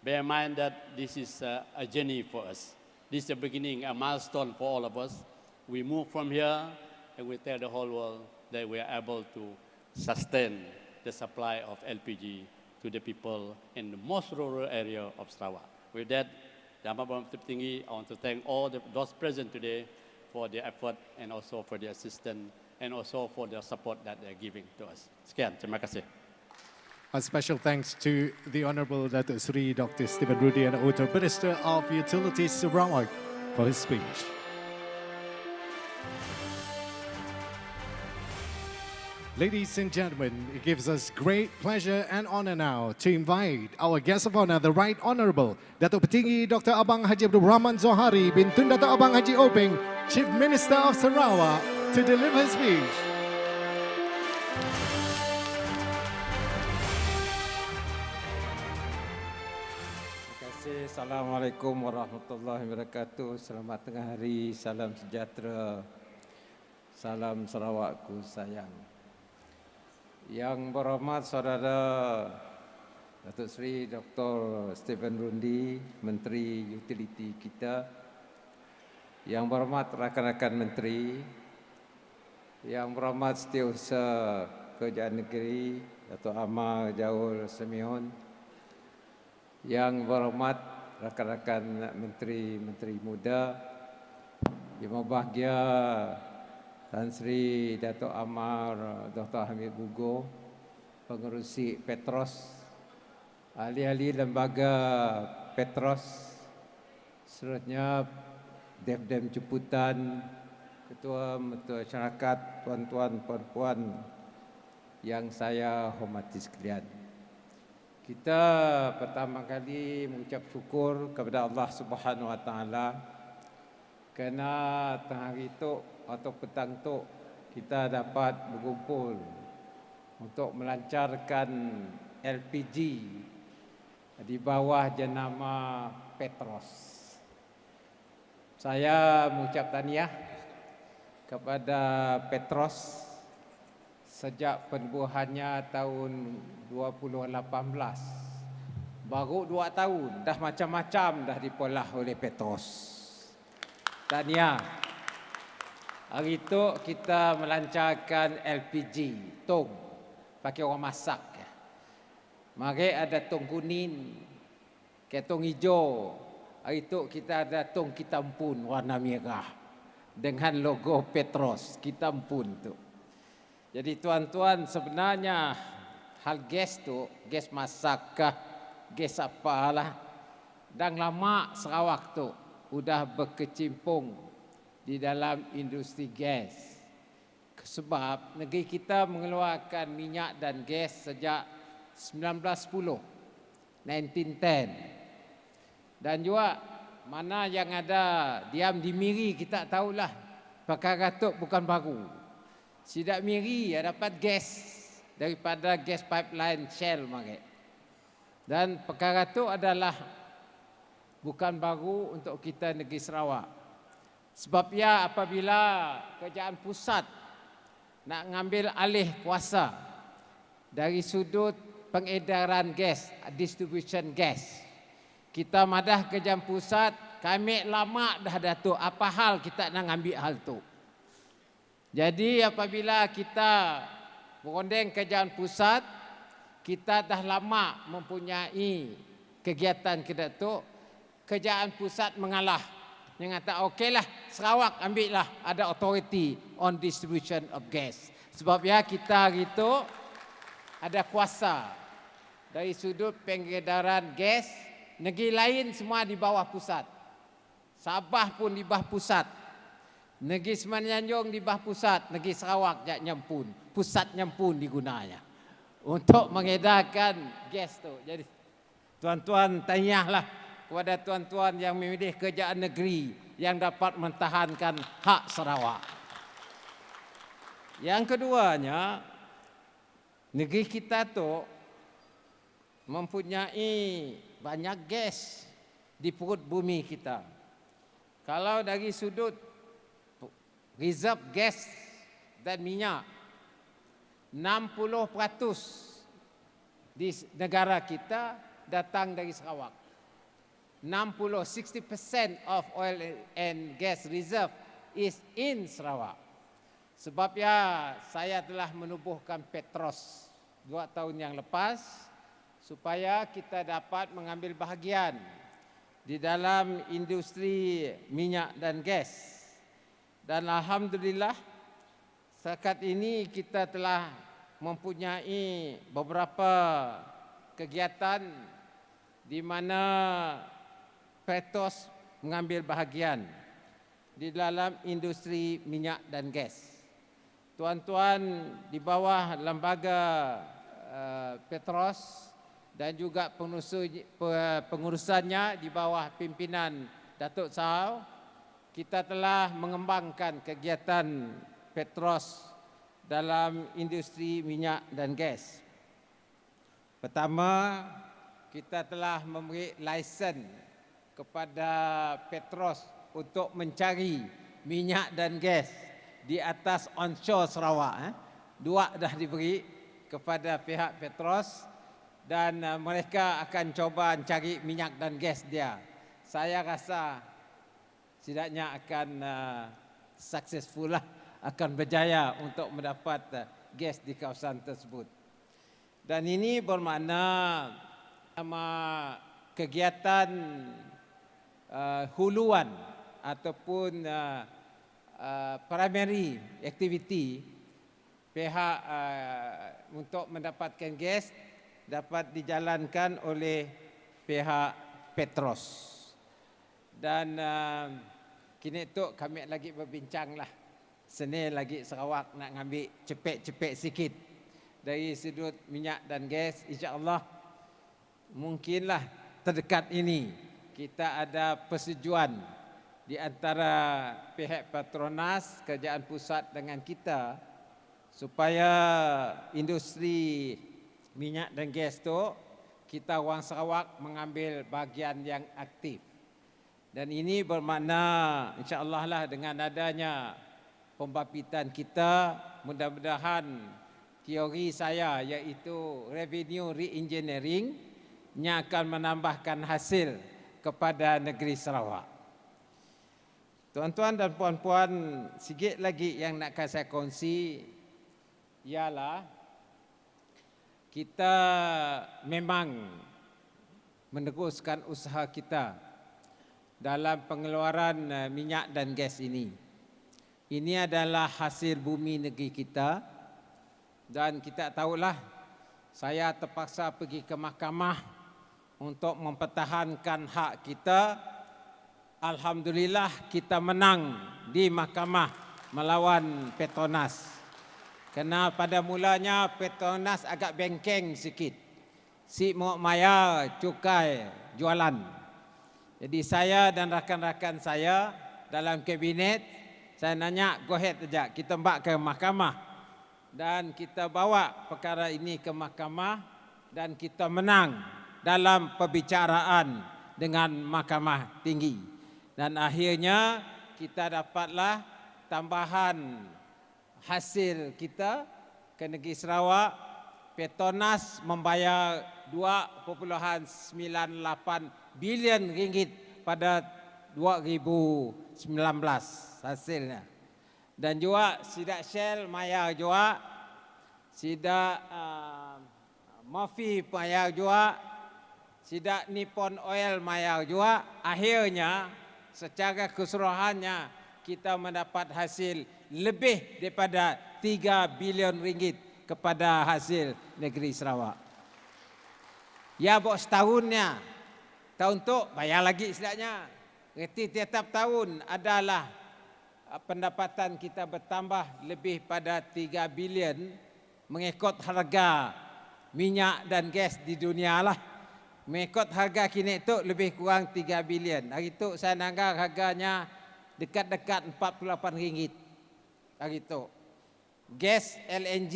bear in mind that this is a journey for us. This is the beginning, a milestone for all of us. We move from here and we tell the whole world that we are able to sustain the supply of LPG to the people in the most rural area of Sarawak. With that, I want to thank all those present today for their effort and also for their assistance and also for the support that they're giving to us. Sekian, terima kasih. A special thanks to the Honorable Datuk Seri Dr. Stephen Rudy and Auto Minister of Utilities Sarawak for his speech. Ladies and gentlemen, it gives us great pleasure and honor now to invite our guest of honor, the Right Honorable Datuk Petinggi Dr. Abang Haji Abdul Rahman Zohari bin Tun Datuk Abang Haji Openg, Chief Minister of Sarawak, to deliver his speech. Assalamualaikum warahmatullahi wabarakatuh. Selamat tengah hari, salam sejahtera, salam Sarawakku sayang. Yang berhormat Saudara Datuk Seri Dr. Stephen Rudy, Menteri Utiliti kita. Yang berhormat rakan-rakan Menteri. Yang berhormat Setiausaha Kerajaan Negeri Datuk Amar Jaul Semion. Yang berhormat rakan-rakan menteri-menteri muda, yang berbahagia Tan Sri Datuk Amar Dr. Hamid Bugo, pengerusi Petros, ahli-ahli lembaga Petros, seterusnya Dev-Dem Jemputan, Ketua Menteri Masyarakat, tuan-tuan, puan-puan yang saya hormati sekalian. Kita pertama kali mengucap syukur kepada Allah Subhanahu Wa Taala kerana tengah hari itu atau petang itu kita dapat berkumpul untuk melancarkan LPG di bawah jenama Petros. Saya mengucap tahniah kepada Petros sejak penubuhannya tahun 2018. Baru 2 tahun dah macam-macam dah dipolah oleh Petros. Tahniah. Hari itu kita melancarkan LPG tong pakai orang masak. Mari ada tong kuning, tong hijau. Hari itu kita ada tong Kitampun warna merah dengan logo Petros Kitampun tu. Jadi tuan-tuan, sebenarnya hal gas tu, gas masak kah, gas apalah, dah lama Sarawak tu sudah berkecimpung di dalam industri gas. Sebab negeri kita mengeluarkan minyak dan gas sejak 1910, 1910. Dan juga mana yang ada diam di Miri kita tahulah, perkara tu bukan baru. Sidak Miri dapat gas daripada gas pipeline Shell mari. Dan perkara itu adalah bukan baru untuk kita negeri Sarawak. Sebab ya apabila kerajaan pusat nak ngambil alih kuasa dari sudut pengedaran gas, distribution gas, kita madah kerajaan pusat, kami lama dah datuk apa hal kita nak ambil hal tu. Jadi apabila kita berunding kerajaan pusat, kita dah lama mempunyai kegiatan kita tu, kerajaan pusat mengalah. Yang kata okeylah Sarawak ambillah ada authority on distribution of gas. Sebab ya kita gitu ada kuasa dari sudut pengedaran gas, negeri lain semua di bawah pusat. Sabah pun di bawah pusat. Negeri Semenanjung di bawah pusat, negeri Sarawak jak nyempun, pusat nyempun digunanya untuk mengedarkan gas tu. Jadi tuan-tuan tanyalah kepada tuan-tuan yang memilih kerajaan negeri yang dapat mentahankan hak Sarawak. Yang keduanya, negeri kita tu mempunyai banyak gas di perut bumi kita. Kalau dari sudut reserve gas dan minyak, 60% di negara kita datang dari Sarawak. 60% of oil and gas reserve is in Sarawak. Sebab ya saya telah menubuhkan Petros 2 tahun yang lepas supaya kita dapat mengambil bahagian di dalam industri minyak dan gas. Dan alhamdulillah setakat ini kita telah mempunyai beberapa kegiatan di mana Petros mengambil bahagian di dalam industri minyak dan gas. Tuan-tuan di bawah lembaga Petros dan juga pengurusannya di bawah pimpinan Datuk Sao, kita telah mengembangkan kegiatan Petros dalam industri minyak dan gas. Pertama, kita telah memberi lesen kepada Petros untuk mencari minyak dan gas di atas onshore Sarawak. Dua dah diberi kepada pihak Petros dan mereka akan cuba mencari minyak dan gas dia. Saya rasa setidaknya akan successful lah, akan berjaya untuk mendapat gas di kawasan tersebut. Dan ini bermakna kegiatan huluan ataupun primary activity pihak untuk mendapatkan gas dapat dijalankan oleh pihak Petros. Dan kini tu kami lagi berbincang lah. Seni lagi Sarawak nak ngambil cepet-cepet sikit dari sudut minyak dan gas. InsyaAllah mungkinlah terdekat ini kita ada persetujuan di antara pihak Petronas, kerajaan pusat dengan kita supaya industri minyak dan gas tu kita orang Sarawak mengambil bahagian yang aktif. Dan ini bermakna insya-Allah lah dengan adanya pembabititan kita, mudah-mudahan teori saya iaitu revenue re-engineering nya akan menambahkan hasil kepada negeri Sarawak. Tuan-tuan dan puan-puan, sikit lagi yang nak saya kongsi ialah kita memang meneruskan usaha kita dalam pengeluaran minyak dan gas ini. Ini adalah hasil bumi negeri kita dan kita tahulah saya terpaksa pergi ke mahkamah untuk mempertahankan hak kita. Alhamdulillah kita menang di mahkamah melawan Petronas. Kerana pada mulanya Petronas agak bengkeng sikit. Si mau maya cukai jualan. Jadi saya dan rakan-rakan saya dalam kabinet, saya nanya, go ahead saja, kita bawa ke mahkamah. Dan kita bawa perkara ini ke mahkamah dan kita menang dalam perbicaraan dengan mahkamah tinggi. Dan akhirnya kita dapatlah tambahan hasil kita ke negeri Sarawak. Petronas membayar 2.98 bilion ringgit pada 2019 hasilnya. Dan juga sidak Shell bayar juga, sidak Murphy bayar juga, sidak Nippon Oil bayar juga. Akhirnya secara keseluruhannya kita mendapat hasil lebih daripada 3 bilion ringgit kepada hasil negeri Sarawak. Ya, buat setahunnya. Tahun tu bayar lagi sedaknya. Reti tiap tahun adalah pendapatan kita bertambah lebih pada 3 bilion mengikut harga minyak dan gas di dunia lah. Mengikut harga kini itu lebih kurang 3 bilion. Hari itu saya nanggar harganya dekat-dekat 48 ringgit. Hari itu. Gas LNG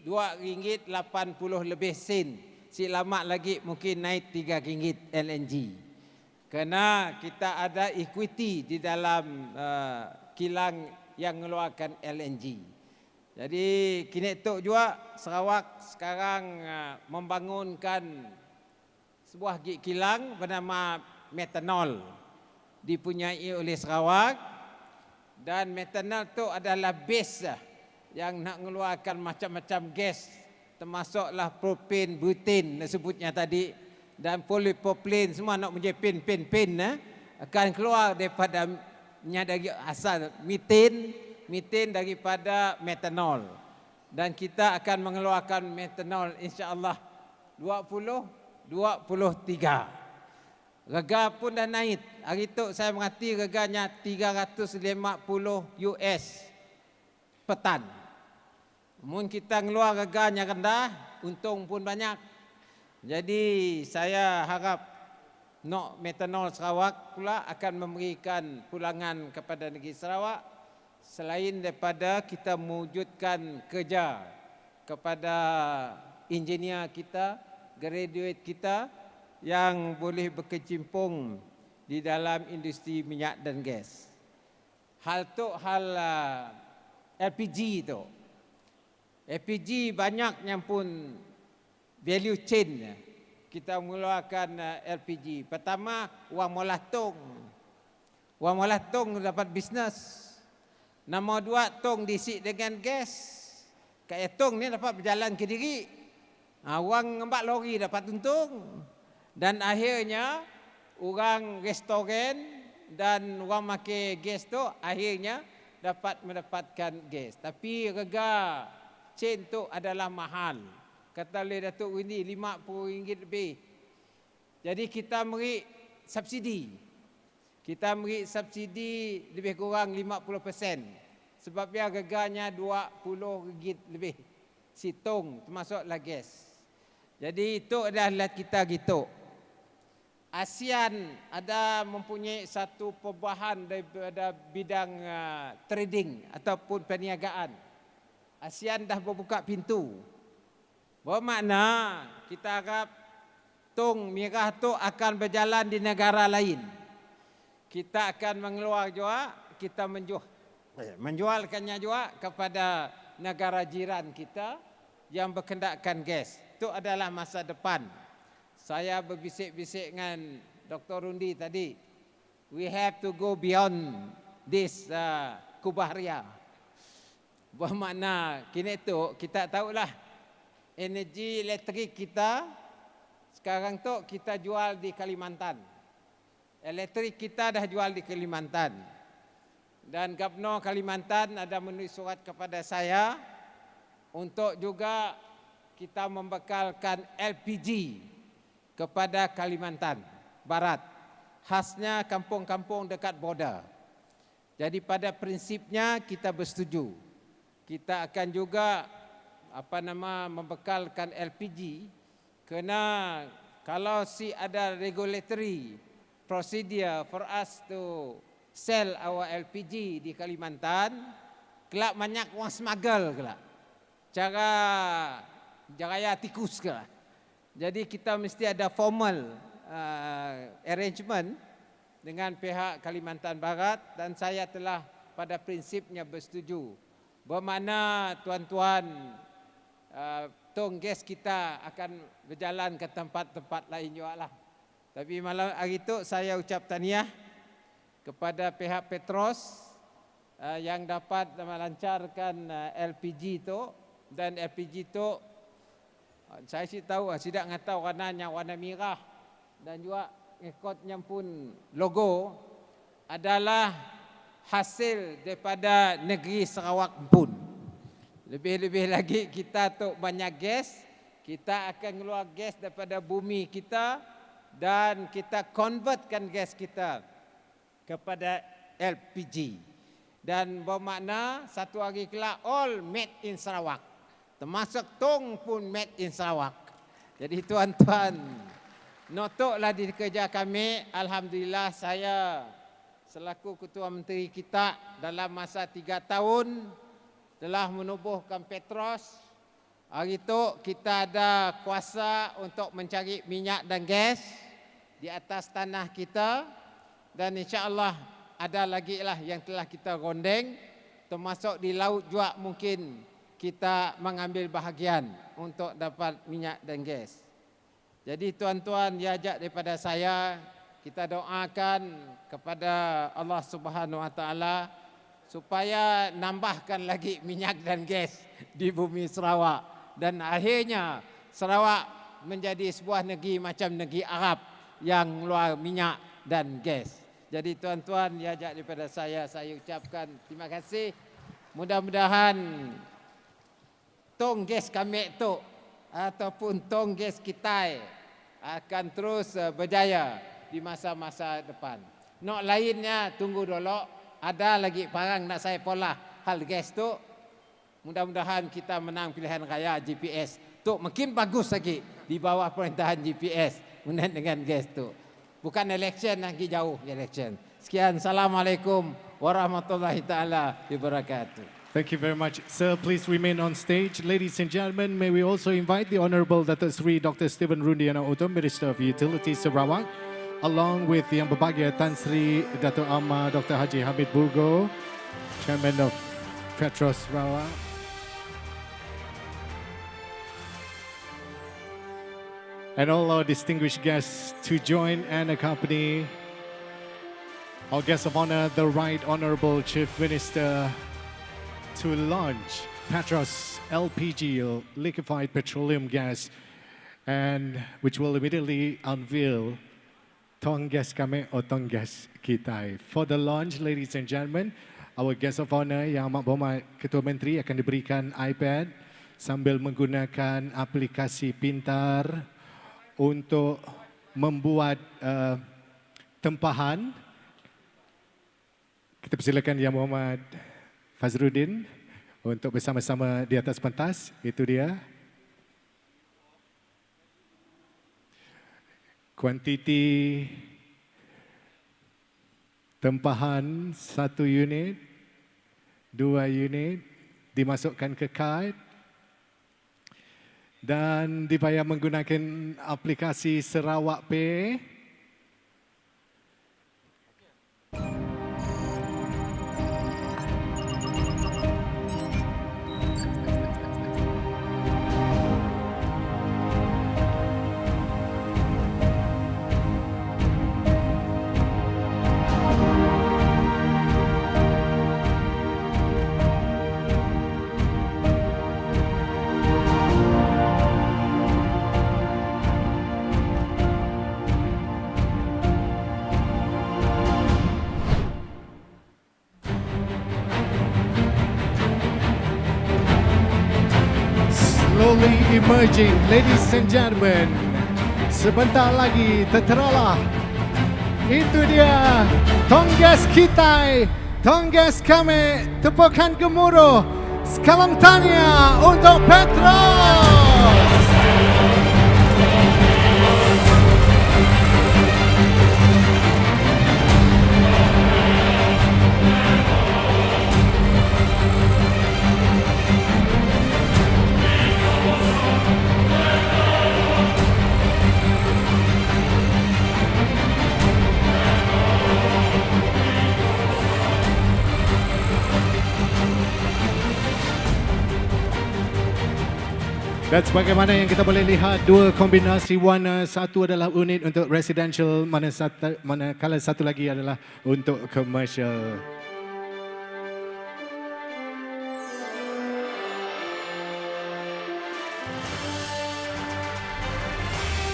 2 ringgit 80 lebih sen. Si lama lagi mungkin naik 3 ringgit LNG. Kerana kita ada equity di dalam kilang yang mengeluarkan LNG. Jadi kini itu juga Sarawak sekarang membangunkan sebuah kilang bernama metanol dipunyai oleh Sarawak. Dan metanol itu adalah base yang nak mengeluarkan macam-macam gas, termasuklah propane, butane sebutnya tadi, dan polypropylene, semua nak menjadi pin akan keluar daripada dari asal metan daripada metanol. dan kita akan mengeluarkan metanol insya-Allah 2023. Rega pun dah naik. Hari tu saya mengerti reganya 350 US per tan. Mun kita ngeluar reganya rendah, untung pun banyak. Jadi saya harap NOK Metanol Sarawak pula akan memberikan pulangan kepada negeri Sarawak selain daripada kita mewujudkan kerja kepada engineer kita, graduate kita yang boleh berkecimpung di dalam industri minyak dan gas. Hal tu hal LPG tu. LPG banyak yang pun value chain kita mengeluarkan LPG. Pertama, wang molah tong. Wang molah tong dapat bisnes. Nombor dua, tong diisi dengan gas. Kayak tong ni dapat berjalan ke diri. Wang ngembak lori dapat untung. Dan akhirnya, orang restoran dan orang makan gas tu akhirnya dapat mendapatkan gas. Tapi rega chain tu adalah mahal. Kata oleh Datuk Windy RM50 lebih. Jadi kita beri subsidi. Kita beri subsidi lebih kurang 50%. Sebab dia reganya RM20 lebih. Situng termasuklah gas. Jadi itu adalah kita gitu. ASEAN ada mempunyai satu perubahan daripada bidang trading ataupun perniagaan. ASEAN dah membuka pintu. Bermakna kita harap tong merah tu akan berjalan di negara lain. Kita akan mengeluar juga, kita menjualkannya juga kepada negara jiran kita yang berkendakkan gas. Itu adalah masa depan. Saya berbisik-bisik dengan Dr. Rundi tadi. We have to go beyond this kubah ria. Bermakna kini tu kita tahulah energi elektrik kita sekarang tu kita jual di Kalimantan. Elektrik kita dah jual di Kalimantan. Dan Gubernur Kalimantan ada menulis surat kepada saya untuk juga kita membekalkan LPG kepada Kalimantan Barat. Khasnya kampung-kampung dekat border. Jadi pada prinsipnya kita bersetuju. Kita akan juga membekalkan LPG kerana kalau ada regulatory procedure for us to sell our LPG di Kalimantan, kelak banyak orang smuggle kelak. Cara jaraya tikus kelak. Jadi kita mesti ada formal arrangement dengan pihak Kalimantan Barat dan saya telah pada prinsipnya bersetuju. Bermakna tuan-tuan tong gas kita akan berjalan ke tempat-tempat lain juga lah. Tapi malam hari itu saya ucap tahniah kepada pihak Petros yang dapat melancarkan LPG itu. Dan LPG itu saya sih tahu, tidak tahu warnanya warna merah dan juga ikutnya pun logo adalah hasil daripada negeri Sarawak pun. Lebih-lebih lagi kita tu banyak gas, kita akan keluar gas daripada bumi kita dan kita convertkan gas kita kepada LPG. Dan bermakna satu hari kelak all made in Sarawak. Termasuk tong pun made in Sarawak. Jadi tuan-tuan, notoklah di kerja kami. Alhamdulillah saya selaku Ketua Menteri kita dalam masa 3 tahun telah menubuhkan Petros. Hari itu kita ada kuasa untuk mencari minyak dan gas di atas tanah kita. Dan insya-Allah ada lagi lah yang telah kita rondeng. Termasuk di laut juga mungkin kita mengambil bahagian untuk dapat minyak dan gas. Jadi tuan-tuan, diajak daripada saya, kita doakan kepada Allah Subhanahu Wa Taala supaya nambahkan lagi minyak dan gas di bumi Sarawak. Dan akhirnya Sarawak menjadi sebuah negeri macam negeri Arab yang luar minyak dan gas. Jadi tuan-tuan, diajak daripada saya ucapkan terima kasih. Mudah-mudahan tong gas kami tu ataupun tong gas kita akan terus berjaya di masa-masa depan. Nok lainnya tunggu dulu, ada lagi parang nak saya pola hal gas tu. Mudah-mudahan kita menang pilihan raya GPS tu makin bagus lagi di bawah perintahan GPS dengan gas tu. Bukan election lagi, jauh election. Sekian, Assalamualaikum warahmatullahi taala wabarakatuh. Thank you very much. Sir, please remain on stage. Ladies and gentlemen, may we also invite the Honorable Datuk Seri Dr. Stephen Rundiana Otom, Minister of Utilities Sarawak, along with Yang Berbahagia Tan Sri Datuk Amar Dr. Haji Hamid Burgo, Chairman of Petros Sarawak. And all our distinguished guests to join and accompany our guest of honor, the Right Honorable Chief Minister, to launch Petros Lpg, liquefied petroleum gas, and which will immediately unveil tong gas kami atau tong gas kita. For the launch, ladies and gentlemen, our guest of honor Yang Amat Berhormat Ketua Menteri akan diberikan iPad sambil menggunakan aplikasi pintar untuk membuat tempahan. Kita persilakan Yang Berhormat Fazruddin untuk bersama-sama di atas pentas. Itu dia. Kuantiti tempahan 1 unit, 2 unit dimasukkan ke kad dan dibayar menggunakan aplikasi Sarawak Pay. Slowly emerging, ladies and gentlemen. Sebentar lagi terteralah. Itu dia tong gas kita, tong gas kami. Tepukan gemuruh. Sekalam tanya untuk Petros. Dan sebagaimana yang kita boleh lihat, dua kombinasi warna, satu adalah unit untuk residential, manakala satu lagi adalah untuk commercial.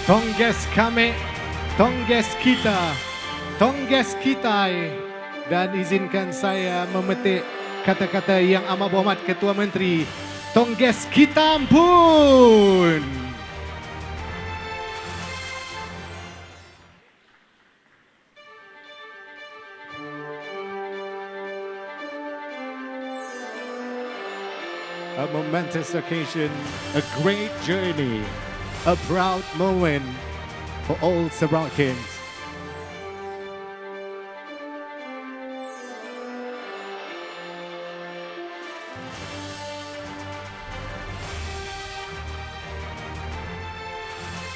Tong gas kami, tong gas kita, tong gas kita. Dan izinkan saya memetik kata-kata Yang Amat Berhormat Ketua Menteri, tong gas kita pun. A momentous occasion, a great journey, a proud moment for all Sarawakians.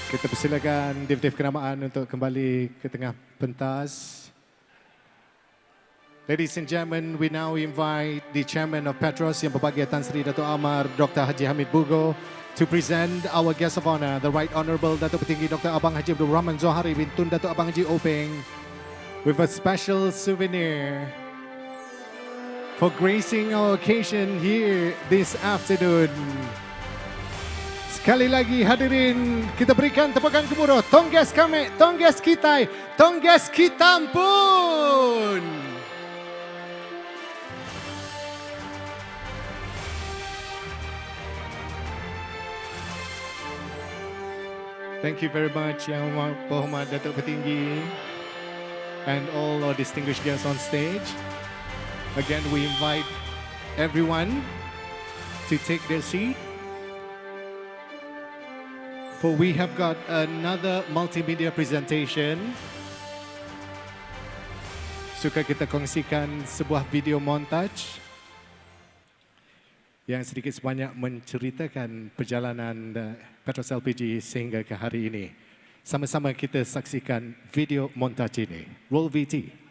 Kita persilakan Dev-Dev kenamaan untuk kembali ke tengah pentas. Ladies and gentlemen, we now invite the Chairman of Petros, Yang Berbahagia Tan Sri Datuk Amar Dr. Haji Hamid Burgo, to present our guest of honor, the Right Honourable Datuk Petinggi Dr. Abang Haji Abdul Rahman Zohari bin Tun Datuk Abang Haji Openg, with a special souvenir for gracing our occasion here this afternoon. Sekali lagi hadirin, kita berikan tepukan gemuruh. Tong gas kami, tong gas kita, tong gas kita pun. Thank you very much Yang Berhormat Datuk Petinggi and all our distinguished guests on stage. Again, we invite everyone to take their seat. For we have got another multimedia presentation. Suka kita kongsikan sebuah video montage yang sedikit sebanyak menceritakan perjalanan Petros Lpg sehingga ke hari ini. Sama-sama kita saksikan video montage ini. Roll VT.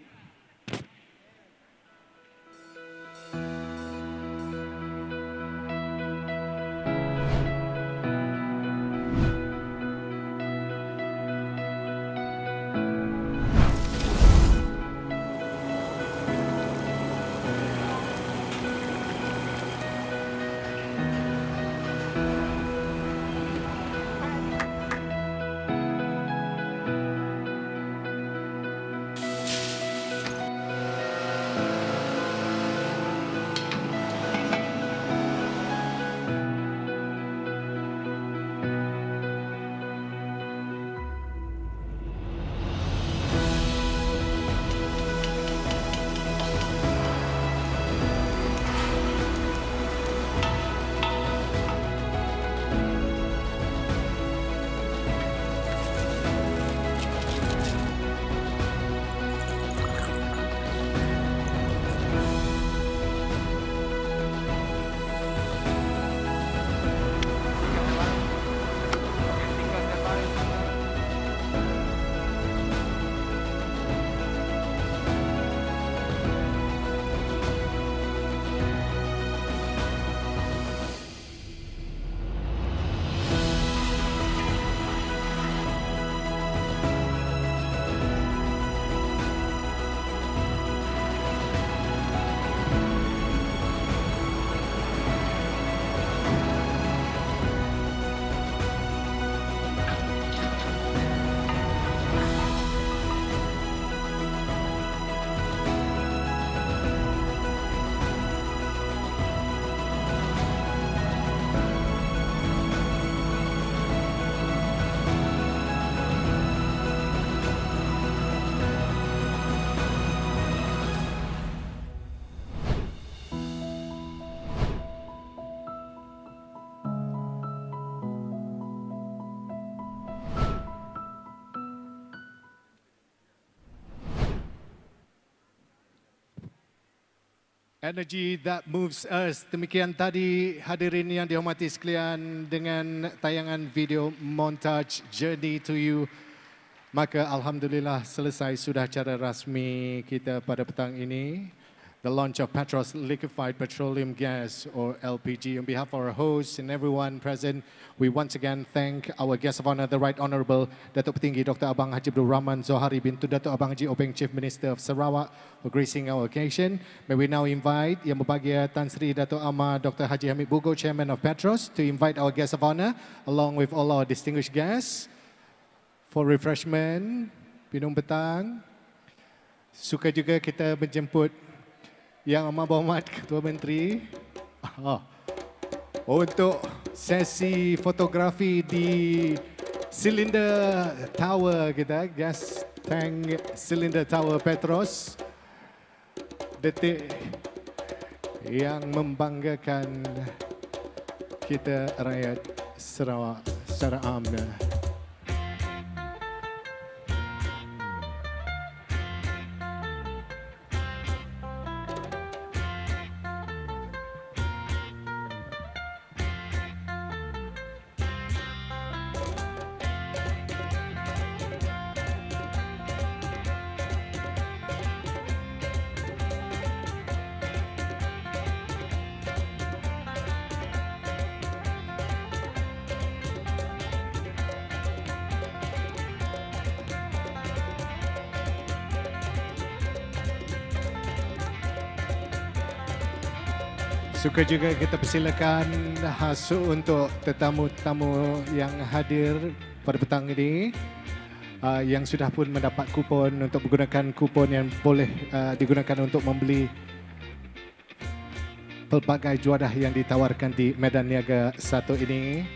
Energy that moves us. Demikian tadi hadirin yang dihormati sekalian dengan tayangan video montage Journey to You. Maka alhamdulillah selesai sudah acara rasmi kita pada petang ini. The launch of Petros Liquefied Petroleum Gas or LPG. On behalf of our hosts and everyone present, we once again thank our guest of honor, the Right Honourable Datuk Petinggi Dr. Abang Haji Abdul Rahman Zohari bintu Datuk Abang Haji Openg Chief Minister of Sarawak for gracing our occasion. May we now invite Yang Berbahagia Tan Sri Datuk Amar Dr. Haji Hamid Bugo, Chairman of Petros, to invite our guest of honor along with all our distinguished guests for refreshment, minum petang. Suka juga kita menjemput Yang Amat Berhormat Ketua Menteri untuk sesi fotografi di silinder tower kita, gas tank silinder tower Petros. Detik yang membanggakan kita rakyat Sarawak secara am. Suka juga kita persilakan hasut untuk tetamu-tetamu yang hadir pada petang ini yang sudah pun mendapat kupon untuk menggunakan kupon yang boleh digunakan untuk membeli pelbagai juadah yang ditawarkan di Medan Niaga 1 ini.